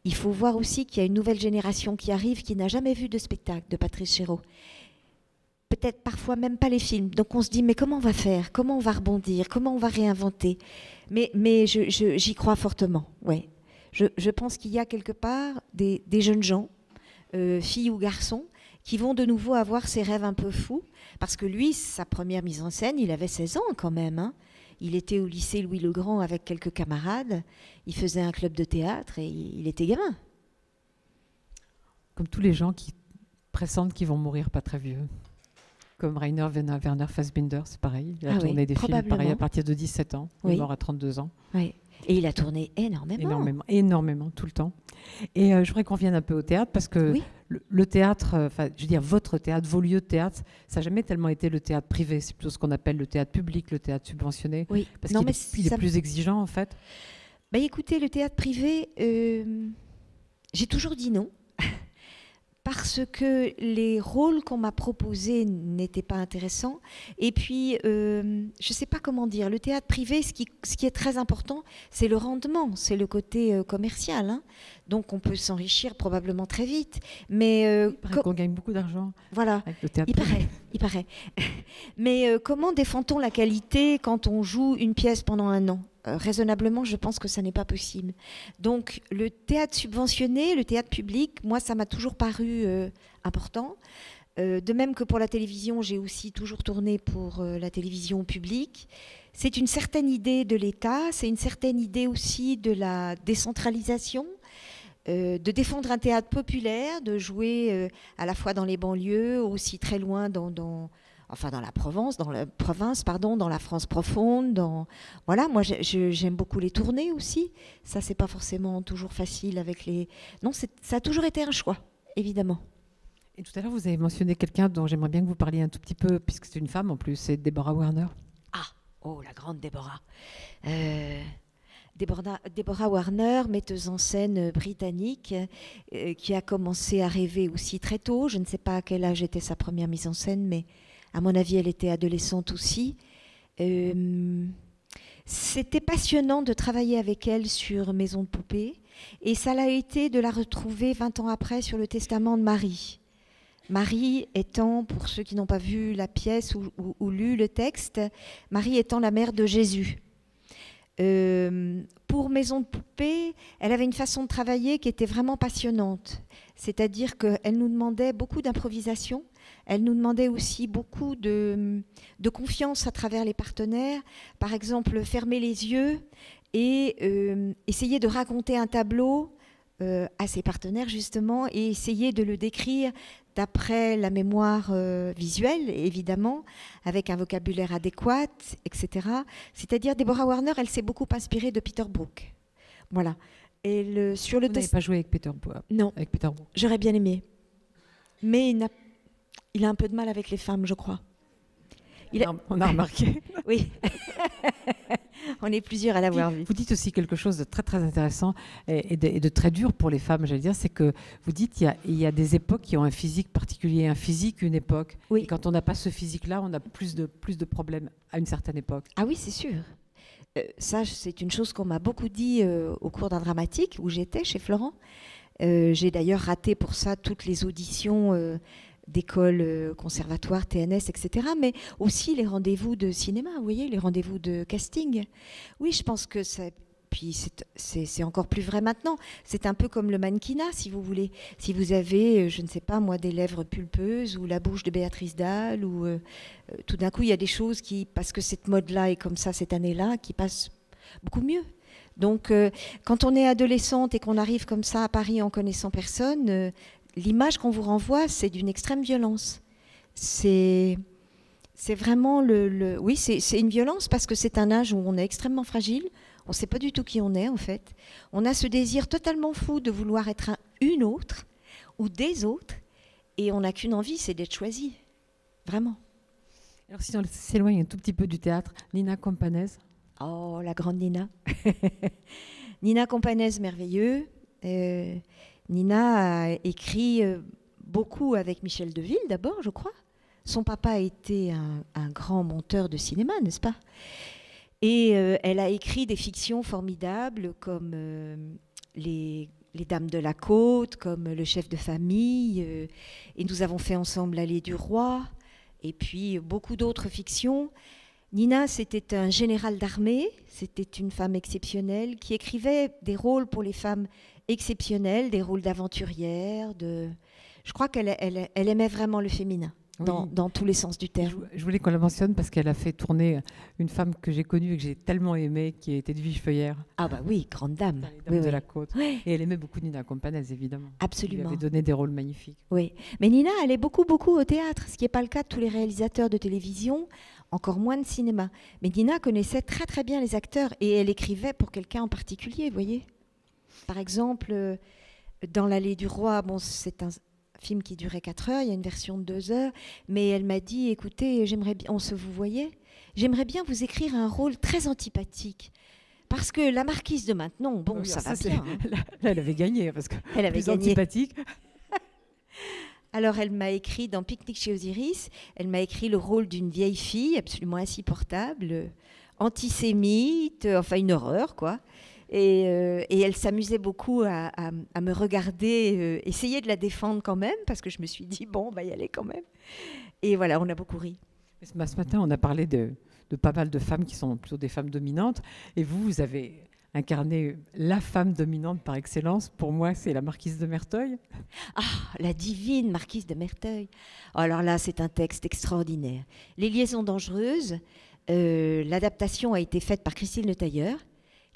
Il faut voir aussi qu'il y a une nouvelle génération qui arrive qui n'a jamais vu de spectacle de Patrice Chéreau. Peut-être parfois même pas les films. Donc on se dit, mais comment on va faire ? Comment on va rebondir ? Comment on va réinventer ? Mais j'y crois fortement, ouais. Je pense qu'il y a quelque part des jeunes gens, filles ou garçons, qui vont de nouveau avoir ces rêves un peu fous. Parce que lui, sa première mise en scène, il avait 16 ans quand même, hein. Il était au lycée Louis-le-Grand avec quelques camarades. Il faisait un club de théâtre et il était gamin. Comme tous les gens qui pressentent qu'ils vont mourir pas très vieux. Comme Rainer Werner Fassbinder, c'est pareil. Il a tourné des films pareil à partir de 17 ans. Il est mort à 32 ans. Oui. Et il a tourné énormément. Énormément, tout le temps. Et je voudrais qu'on revienne un peu au théâtre parce que le théâtre, je veux dire votre théâtre, vos lieux de théâtre, ça n'a jamais tellement été le théâtre privé. C'est plutôt ce qu'on appelle le théâtre public, le théâtre subventionné. Oui. Parce qu'il est plus exigeant en fait. Écoutez, le théâtre privé, j'ai toujours dit non. Parce parce que les rôles qu'on m'a proposés n'étaient pas intéressants. Et puis, je ne sais pas comment dire, le théâtre privé, ce qui est très important, c'est le rendement, c'est le côté commercial. Hein. Donc, on peut s'enrichir probablement très vite. Mais il paraît qu'on gagne beaucoup d'argent avec le théâtre privé. Il paraît. Mais comment défend-on la qualité quand on joue une pièce pendant un an ? Raisonnablement, je pense que ça n'est pas possible. Donc, le théâtre subventionné, le théâtre public, moi, ça m'a toujours paru important. De même que pour la télévision, j'ai aussi toujours tourné pour la télévision publique. C'est une certaine idée de l'État, c'est une certaine idée aussi de la décentralisation, de défendre un théâtre populaire, de jouer à la fois dans les banlieues, aussi très loin dans la province, dans la France profonde. Voilà, moi j'aime beaucoup les tournées aussi. Ça, c'est pas forcément toujours facile avec les. Non, ça a toujours été un choix, évidemment. Et tout à l'heure, vous avez mentionné quelqu'un dont j'aimerais bien que vous parliez un tout petit peu, puisque c'est une femme en plus, c'est Deborah Warner. La grande Deborah. Deborah Warner, metteuse en scène britannique, qui a commencé à rêver aussi très tôt. Je ne sais pas à quel âge était sa première mise en scène, mais à mon avis, elle était adolescente aussi. C'était passionnant de travailler avec elle sur Maison de poupée. Et ça l'a été de la retrouver 20 ans après sur le testament de Marie. Marie étant, pour ceux qui n'ont pas vu la pièce ou lu le texte, Marie étant la mère de Jésus. Pour Maison de poupée, elle avait une façon de travailler qui était vraiment passionnante. C'est-à-dire qu'elle nous demandait beaucoup d'improvisation. Elle nous demandait aussi beaucoup de confiance à travers les partenaires. Par exemple, fermer les yeux et essayer de raconter un tableau à ses partenaires, justement, et essayer de le décrire d'après la mémoire visuelle, évidemment, avec un vocabulaire adéquat, etc. C'est-à-dire, Deborah Warner, elle s'est beaucoup inspirée de Peter Brook. Voilà. Et sur le Vous n'avez pas joué avec Peter Brook? Non. Avec Peter Brook. J'aurais bien aimé. Mais il a un peu de mal avec les femmes, je crois. On a remarqué. Oui. On est plusieurs à l'avoir vu. Vous dites aussi quelque chose de très très intéressant et de très dur pour les femmes, j'allais dire, c'est que vous dites il y a des époques qui ont un physique particulier, un physique, une époque. Oui. Et quand on n'a pas ce physique-là, on a plus de problèmes à une certaine époque. Ah oui, c'est sûr. Ça, c'est une chose qu'on m'a beaucoup dit au cours d'un dramatique où j'étais chez Florent. J'ai d'ailleurs raté pour ça toutes les auditions d'école, conservatoire, TNS, etc. Mais aussi les rendez-vous de cinéma, vous voyez, les rendez-vous de casting. Oui, je pense que c'est encore plus vrai maintenant. C'est un peu comme le mannequinat, si vous voulez. Si vous avez, je ne sais pas moi, des lèvres pulpeuses ou la bouche de Béatrice Dalle, ou tout d'un coup, il y a des choses qui, parce que cette mode-là est comme ça cette année-là, qui passent beaucoup mieux. Donc, quand on est adolescente et qu'on arrive comme ça à Paris en connaissant personne, l'image qu'on vous renvoie, c'est d'une extrême violence. C'est vraiment oui, c'est une violence parce que c'est un âge où on est extrêmement fragile. On ne sait pas du tout qui on est, en fait. On a ce désir totalement fou de vouloir être une autre ou des autres. Et on n'a qu'une envie, c'est d'être choisi. Vraiment. Alors, si on s'éloigne un tout petit peu du théâtre, Nina Campanese. Oh, la grande Nina. Nina Campanese, merveilleux. Nina a écrit beaucoup avec Michel Deville, d'abord, je crois. Son papa a été un grand monteur de cinéma, n'est-ce pas? Et elle a écrit des fictions formidables comme les Dames de la Côte, comme Le Chef de famille. Et nous avons fait ensemble L'Allée du Roi. Et puis beaucoup d'autres fictions. Nina, c'était un général d'armée. C'était une femme exceptionnelle qui écrivait des rôles pour les femmes exceptionnels, des rôles d'aventurière. Je crois qu'elle aimait vraiment le féminin, oui, dans tous les sens du terme. Je voulais qu'on la mentionne parce qu'elle a fait tourner une femme que j'ai connue et que j'ai tellement aimée, qui était Edwige Feuillère. Ah bah oui, grande dame. Les Dames de la Côte. Oui. Et elle aimait beaucoup Nina Campanese, évidemment. Absolument. Elle lui avait donné des rôles magnifiques. Oui, mais Nina allait beaucoup au théâtre, ce qui n'est pas le cas de tous les réalisateurs de télévision, encore moins de cinéma. Mais Nina connaissait très très bien les acteurs et elle écrivait pour quelqu'un en particulier, vous voyez. Par exemple, dans L'Allée du Roi, bon, c'est un film qui durait 4 heures, il y a une version de 2 heures, mais elle m'a dit, écoutez, on se vous voyait, j'aimerais bien vous écrire un rôle très antipathique. Parce que la marquise de Maintenon, bon, oui, ça va bien. Hein. Là, elle avait gagné, parce que elle avait plus gagné. Antipathique. Alors, elle m'a écrit dans Pique-nique chez Osiris, elle m'a écrit le rôle d'une vieille fille absolument insupportable, antisémite, enfin une horreur, quoi. Et elle s'amusait beaucoup à me regarder, essayer de la défendre quand même, parce que je me suis dit, bon, on va y aller quand même. Et voilà, on a beaucoup ri. Ce matin, on a parlé de pas mal de femmes qui sont plutôt des femmes dominantes. Et vous avez incarné la femme dominante par excellence. Pour moi, c'est la marquise de Merteuil. Ah, la divine marquise de Merteuil. Alors là, c'est un texte extraordinaire. Les liaisons dangereuses, l'adaptation a été faite par Christine Le Tailleur,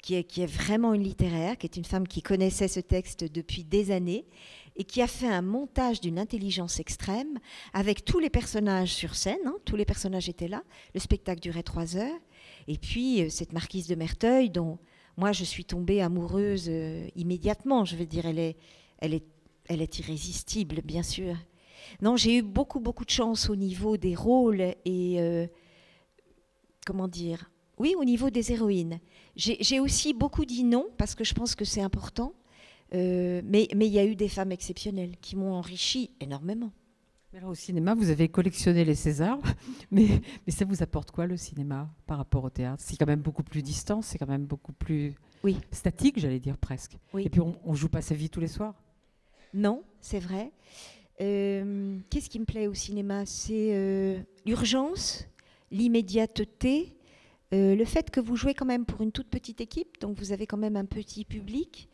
qui est vraiment une littéraire, qui est une femme qui connaissait ce texte depuis des années et qui a fait un montage d'une intelligence extrême avec tous les personnages sur scène. Tous les personnages étaient là. Le spectacle durait 3 heures. Et puis, cette marquise de Merteuil, dont moi, je suis tombée amoureuse immédiatement. Je veux dire, elle est irrésistible, bien sûr. Non, j'ai eu beaucoup, beaucoup de chance au niveau des rôles et... comment dire ? Oui, au niveau des héroïnes. J'ai aussi beaucoup dit non, parce que je pense que c'est important. Mais il y a eu des femmes exceptionnelles qui m'ont enrichi énormément. Mais alors, au cinéma, vous avez collectionné les Césars, mais ça vous apporte quoi, le cinéma, par rapport au théâtre? C'est quand même beaucoup plus distant, c'est quand même beaucoup plus statique, j'allais dire presque. Oui. Et puis, on ne joue pas sa vie tous les soirs? Non, c'est vrai. Qu'est-ce qui me plaît au cinéma? C'est l'urgence, l'immédiateté, le fait que vous jouez quand même pour une toute petite équipe, donc vous avez quand même un petit public.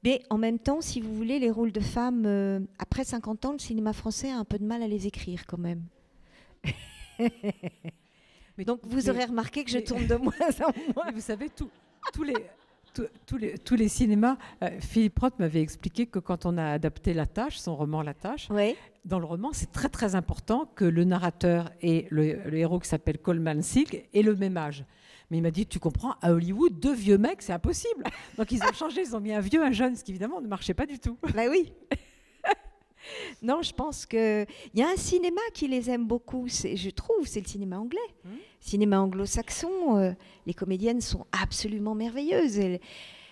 Mais en même temps, si vous voulez, les rôles de femmes, après 50 ans, le cinéma français a un peu de mal à les écrire quand même. Donc vous aurez remarqué que je tourne de moins en moins. Vous savez, tous les cinémas, Philippe Roth m'avait expliqué que quand on a adapté La Tâche, son roman La Tâche, dans le roman, c'est très très important que le narrateur et le héros qui s'appelle Coleman Silk aient le même âge. Mais il m'a dit, tu comprends, à Hollywood, 2 vieux mecs, c'est impossible. Donc ils ont changé, ils ont mis un vieux, un jeune, ce qui évidemment ne marchait pas du tout. Bah oui. Non, je pense qu'il y a un cinéma qui les aime beaucoup, je trouve, c'est le cinéma anglais. Cinéma anglo-saxon, les comédiennes sont absolument merveilleuses.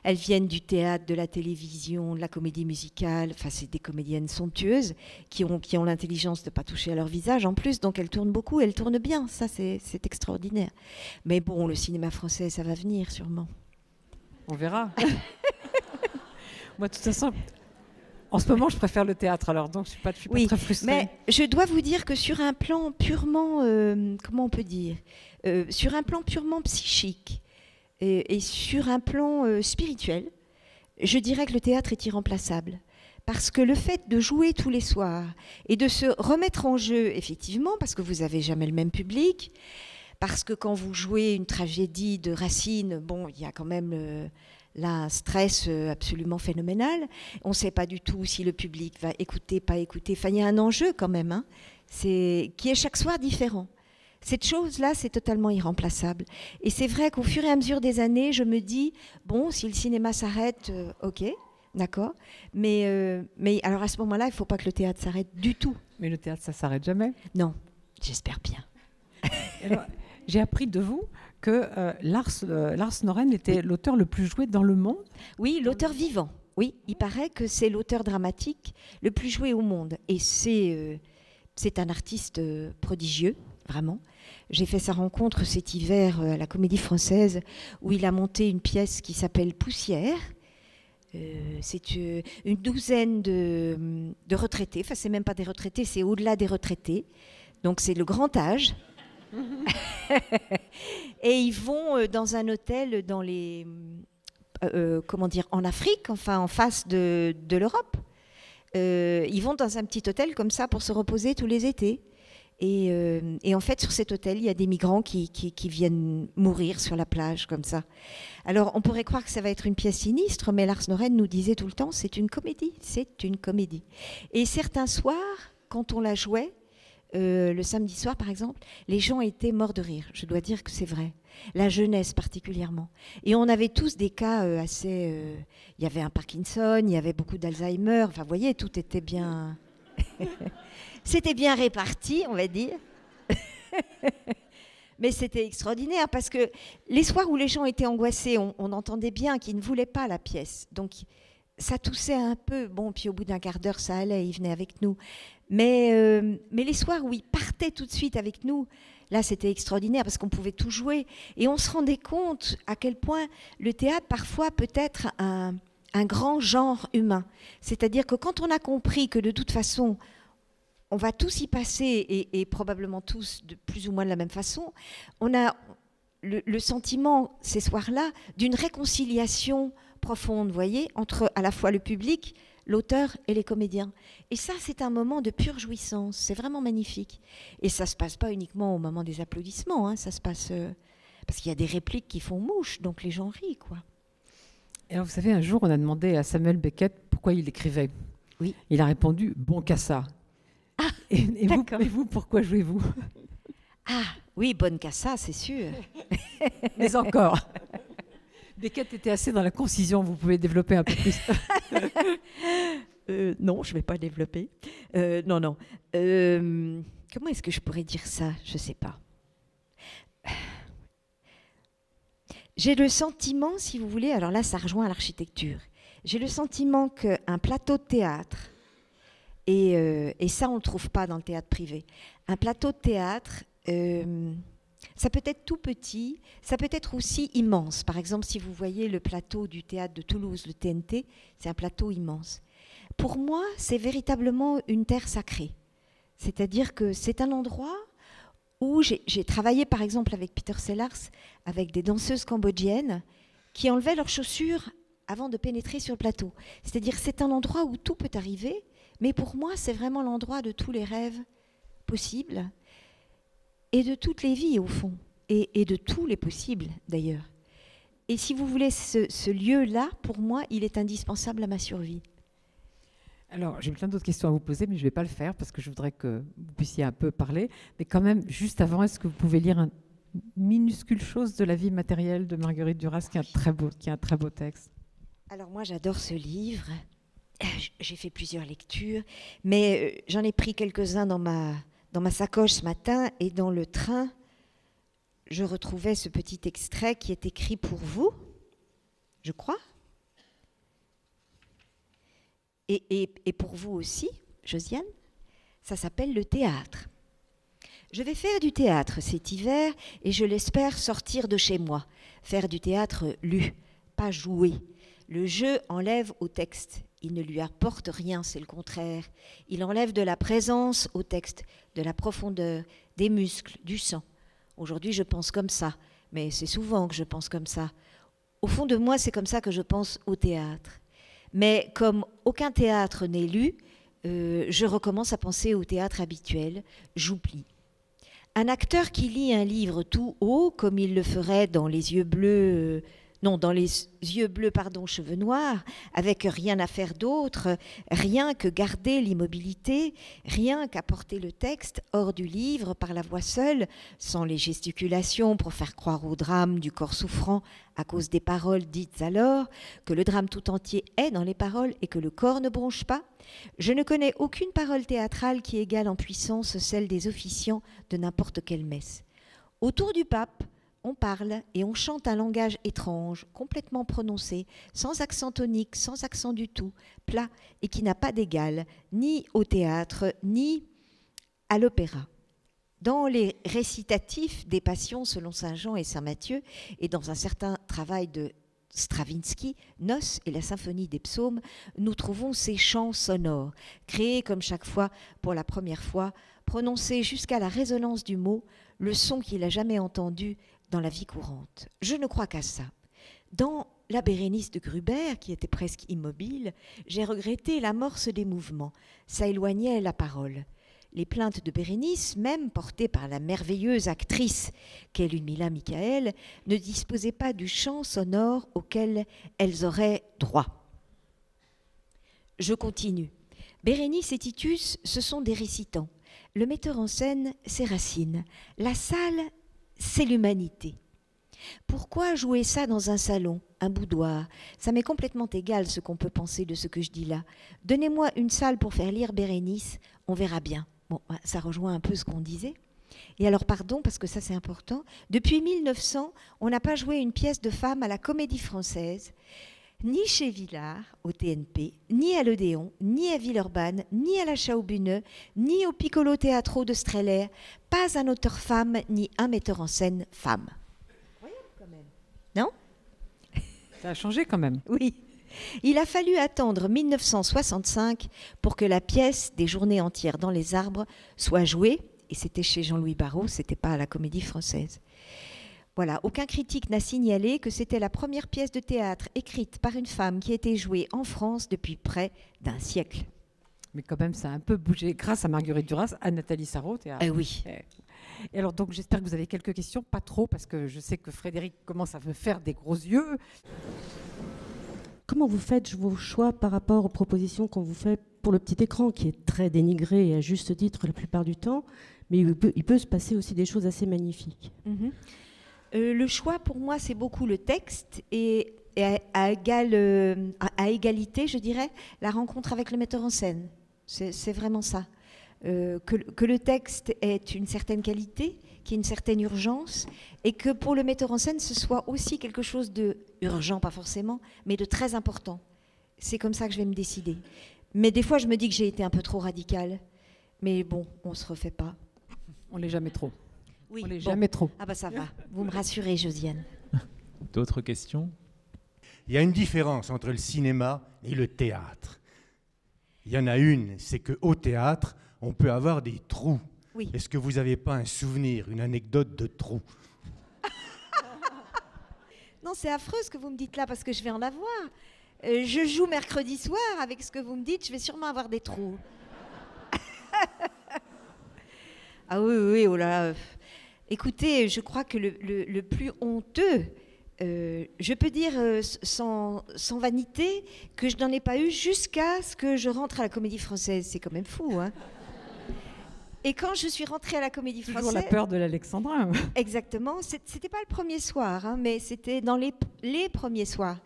Elles viennent du théâtre, de la télévision, de la comédie musicale. Enfin, c'est des comédiennes somptueuses qui ont l'intelligence de ne pas toucher à leur visage en plus. Donc, elles tournent beaucoup, elles tournent bien. Ça, c'est extraordinaire. Mais bon, le cinéma français, ça va venir sûrement. On verra. Moi, de toute façon, en ce moment, je préfère le théâtre. Alors, donc, je ne suis pas très frustrée. Mais je dois vous dire que sur un plan purement, comment on peut dire, sur un plan purement psychique, et sur un plan spirituel, je dirais que le théâtre est irremplaçable. Parce que le fait de jouer tous les soirs et de se remettre en jeu, effectivement, parce que vous n'avez jamais le même public, parce que quand vous jouez une tragédie de Racine, bon, il y a quand même là un stress absolument phénoménal. On ne sait pas du tout si le public va écouter, pas écouter. Enfin, il y a un enjeu quand même, qui est chaque soir différent. Cette chose-là, c'est totalement irremplaçable. Et c'est vrai qu'au fur et à mesure des années, je me dis, bon, si le cinéma s'arrête, ok, d'accord. Mais alors à ce moment-là, il ne faut pas que le théâtre s'arrête du tout. Mais le théâtre, ça ne s'arrête jamais? Non, j'espère bien. Alors, j'ai appris de vous que Lars Norén était l'auteur le plus joué dans le monde. Oui, l'auteur vivant. Oui, il paraît que c'est l'auteur dramatique le plus joué au monde. Et c'est un artiste prodigieux. Vraiment. J'ai fait sa rencontre cet hiver à la Comédie Française où il a monté une pièce qui s'appelle Poussière. C'est une douzaine de retraités. Enfin, c'est même pas des retraités, c'est au-delà des retraités. Donc, c'est le grand âge. Et ils vont dans un hôtel dans les... comment dire, en Afrique, enfin en face de l'Europe. Ils vont dans un petit hôtel comme ça pour se reposer tous les étés. Et en fait, sur cet hôtel, il y a des migrants qui viennent mourir sur la plage, comme ça. Alors, on pourrait croire que ça va être une pièce sinistre, mais Lars Norén nous disait tout le temps, c'est une comédie, c'est une comédie. Et certains soirs, quand on la jouait, le samedi soir, par exemple, les gens étaient morts de rire. Je dois dire que c'est vrai. La jeunesse, particulièrement. Et on avait tous des cas assez... il y avait un Parkinson, il y avait beaucoup d'Alzheimer. Enfin, vous voyez, tout était bien... C'était bien réparti, on va dire. Mais c'était extraordinaire parce que les soirs où les gens étaient angoissés, on entendait bien qu'ils ne voulaient pas la pièce. Donc ça toussait un peu. Bon, puis au bout d'un quart d'heure, ça allait, il venait avec nous. Mais les soirs où il partait tout de suite avec nous, là, c'était extraordinaire parce qu'on pouvait tout jouer. Et on se rendait compte à quel point le théâtre, parfois, peut être un grand genre humain. C'est-à-dire que quand on a compris que de toute façon, on va tous y passer et probablement tous de plus ou moins de la même façon, on a le sentiment, ces soirs-là, d'une réconciliation profonde, vous voyez, entre à la fois le public, l'auteur et les comédiens. Et ça, c'est un moment de pure jouissance. C'est vraiment magnifique. Et ça ne se passe pas uniquement au moment des applaudissements. Hein, ça se passe parce qu'il y a des répliques qui font mouche, donc les gens rient, quoi. Et alors, vous savez, un jour, on a demandé à Samuel Beckett pourquoi il écrivait. Oui. Il a répondu « Bon cassa ». Ah, et vous, pourquoi jouez-vous? Ah, oui, bonne cassa, c'est sûr. Mais encore. Beckett était assez dans la concision, vous pouvez développer un peu plus. Non, je ne vais pas développer. Non. Comment est-ce que je pourrais dire ça? Je ne sais pas. J'ai le sentiment, si vous voulez, alors là, ça rejoint à l'architecture. J'ai le sentiment qu'un plateau de théâtre, et ça, on ne le trouve pas dans le théâtre privé, un plateau de théâtre, ça peut être tout petit, ça peut être aussi immense. Par exemple, si vous voyez le plateau du théâtre de Toulouse, le TNT, c'est un plateau immense. Pour moi, c'est véritablement une terre sacrée. C'est-à-dire que c'est un endroit où j'ai travaillé, par exemple, avec Peter Sellars, avec des danseuses cambodgiennes qui enlevaient leurs chaussures avant de pénétrer sur le plateau. C'est-à-dire que c'est un endroit où tout peut arriver, mais pour moi, c'est vraiment l'endroit de tous les rêves possibles et de toutes les vies, au fond, et de tous les possibles, d'ailleurs. Et si vous voulez, ce lieu-là, pour moi, il est indispensable à ma survie. Alors, j'ai plein d'autres questions à vous poser, mais je ne vais pas le faire parce que je voudrais que vous puissiez un peu parler. Mais quand même, juste avant, est-ce que vous pouvez lire une minuscule chose de la vie matérielle de Marguerite Duras, qui est un très beau texte? Alors moi, j'adore ce livre. J'ai fait plusieurs lectures, mais j'en ai pris quelques-uns dans ma sacoche ce matin, et dans le train, je retrouvais ce petit extrait qui est écrit pour vous, je crois. Et pour vous aussi, Josiane, ça s'appelle le théâtre. Je vais faire du théâtre cet hiver et je l'espère sortir de chez moi. Faire du théâtre lu, pas joué. Le jeu enlève au texte. Il ne lui apporte rien, c'est le contraire. Il enlève de la présence au texte, de la profondeur, des muscles, du sang. Aujourd'hui, je pense comme ça, mais c'est souvent que je pense comme ça. Au fond de moi, c'est comme ça que je pense au théâtre. Mais comme aucun théâtre n'est lu, je recommence à penser au théâtre habituel, j'oublie. Un acteur qui lit un livre tout haut, comme il le ferait dans les yeux bleus, cheveux noirs, avec rien à faire d'autre, rien que garder l'immobilité, rien qu'à porter le texte hors du livre par la voix seule, sans les gesticulations pour faire croire au drame du corps souffrant à cause des paroles dites alors, que le drame tout entier est dans les paroles et que le corps ne bronche pas. Je ne connais aucune parole théâtrale qui égale en puissance celle des officiants de n'importe quelle messe. Autour du pape, on parle et on chante un langage étrange, complètement prononcé, sans accent tonique, sans accent du tout, plat et qui n'a pas d'égal, ni au théâtre, ni à l'opéra. Dans les récitatifs des passions selon Saint Jean et Saint Matthieu, et dans un certain travail de Stravinsky, Noces et la symphonie des psaumes, nous trouvons ces chants sonores, créés comme chaque fois pour la première fois, prononcés jusqu'à la résonance du mot, le son qu'il n'a jamais entendu dans la vie courante. Je ne crois qu'à ça. Dans la Bérénice de Gruber, qui était presque immobile, j'ai regretté l'amorce des mouvements. Ça éloignait la parole. Les plaintes de Bérénice, même portées par la merveilleuse actrice qu'est Ludmilla Michael, ne disposaient pas du chant sonore auquel elles auraient droit. Je continue. Bérénice et Titus, ce sont des récitants. Le metteur en scène, c'est Racine. La salle, c'est l'humanité. Pourquoi jouer ça dans un salon, un boudoir? Ça m'est complètement égal ce qu'on peut penser de ce que je dis là. Donnez-moi une salle pour faire lire Bérénice, on verra bien. Bon, ça rejoint un peu ce qu'on disait. Et alors, pardon, parce que ça c'est important, depuis 1900, on n'a pas joué une pièce de femme à la Comédie Française. ni chez Villard, au TNP, ni à l'Odéon, ni à Villeurbanne, ni à la Schaubühne, ni au Piccolo Teatro de Strehler, pas un auteur femme, ni un metteur en scène femme. Incroyable quand même. Non ? Ça a changé quand même. Oui. Il a fallu attendre 1965 pour que la pièce des Journées entières dans les arbres soit jouée, et c'était chez Jean-Louis Barrault, c'était pas à la Comédie Française. Voilà, aucun critique n'a signalé que c'était la première pièce de théâtre écrite par une femme qui a été jouée en France depuis près d'un siècle. Mais quand même, ça a un peu bougé grâce à Marguerite Duras, à Nathalie Sarraute. Oui. Et alors, donc, j'espère que vous avez quelques questions, pas trop, parce que je sais que Frédéric commence à me faire des gros yeux. Comment vous faites vos choix par rapport aux propositions qu'on vous fait pour le petit écran, qui est très dénigré et à juste titre la plupart du temps, mais il peut se passer aussi des choses assez magnifiques. Le choix, pour moi, c'est beaucoup le texte et à égalité, je dirais, la rencontre avec le metteur en scène. C'est vraiment ça. Que le texte ait une certaine qualité, qu'il y ait une certaine urgence, et que pour le metteur en scène, ce soit aussi quelque chose de urgent, pas forcément, mais de très important. C'est comme ça que je vais me décider. Mais des fois, je me dis que j'ai été un peu trop radicale. Mais bon, on ne se refait pas. On l'est jamais trop. Oui, on l'est jamais trop. Ah bah ça va. Vous me rassurez, Josiane. D'autres questions ? Il y a une différence entre le cinéma et le théâtre. Il y en a une, c'est qu'au théâtre, on peut avoir des trous. Oui. Est-ce que vous n'avez pas un souvenir, une anecdote de trou ? Non, c'est affreux ce que vous me dites là, parce que je vais en avoir. Je joue mercredi soir, avec ce que vous me dites, je vais sûrement avoir des trous. Ah oui, oui, oh là. Écoutez, je crois que le plus honteux, je peux dire sans vanité, que je n'en ai pas eu jusqu'à ce que je rentre à la Comédie Française. C'est quand même fou, hein. Et quand je suis rentrée à la Comédie Française... Toujours la peur de l'Alexandrin. Exactement. C'était pas le premier soir, hein, mais c'était dans les premiers soirs.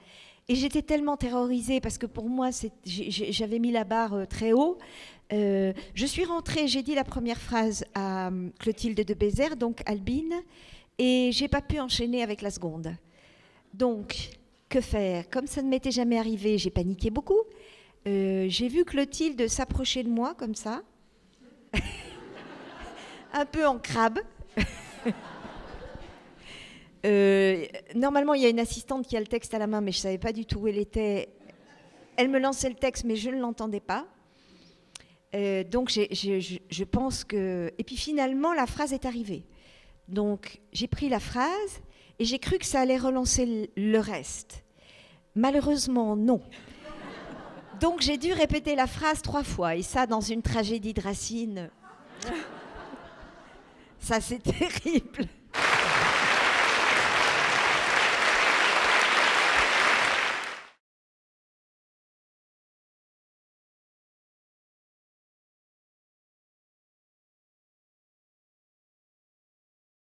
Et j'étais tellement terrorisée parce que pour moi, j'avais mis la barre très haut. Je suis rentrée, j'ai dit la première phrase à Clotilde de Bézère, donc Albine, et j'ai pas pu enchaîner avec la seconde. Donc, que faire ? Comme ça ne m'était jamais arrivé, j'ai paniqué beaucoup. J'ai vu Clotilde s'approcher de moi comme ça, un peu en crabe. Normalement, il y a une assistante qui a le texte à la main, mais je ne savais pas du tout où elle était. Elle me lançait le texte, mais je ne l'entendais pas. Donc, je pense que... Et puis finalement, la phrase est arrivée. Donc, j'ai pris la phrase et j'ai cru que ça allait relancer le reste. Malheureusement, non. Donc, j'ai dû répéter la phrase 3 fois. Et ça, dans une tragédie de Racine, ça, c'est terrible.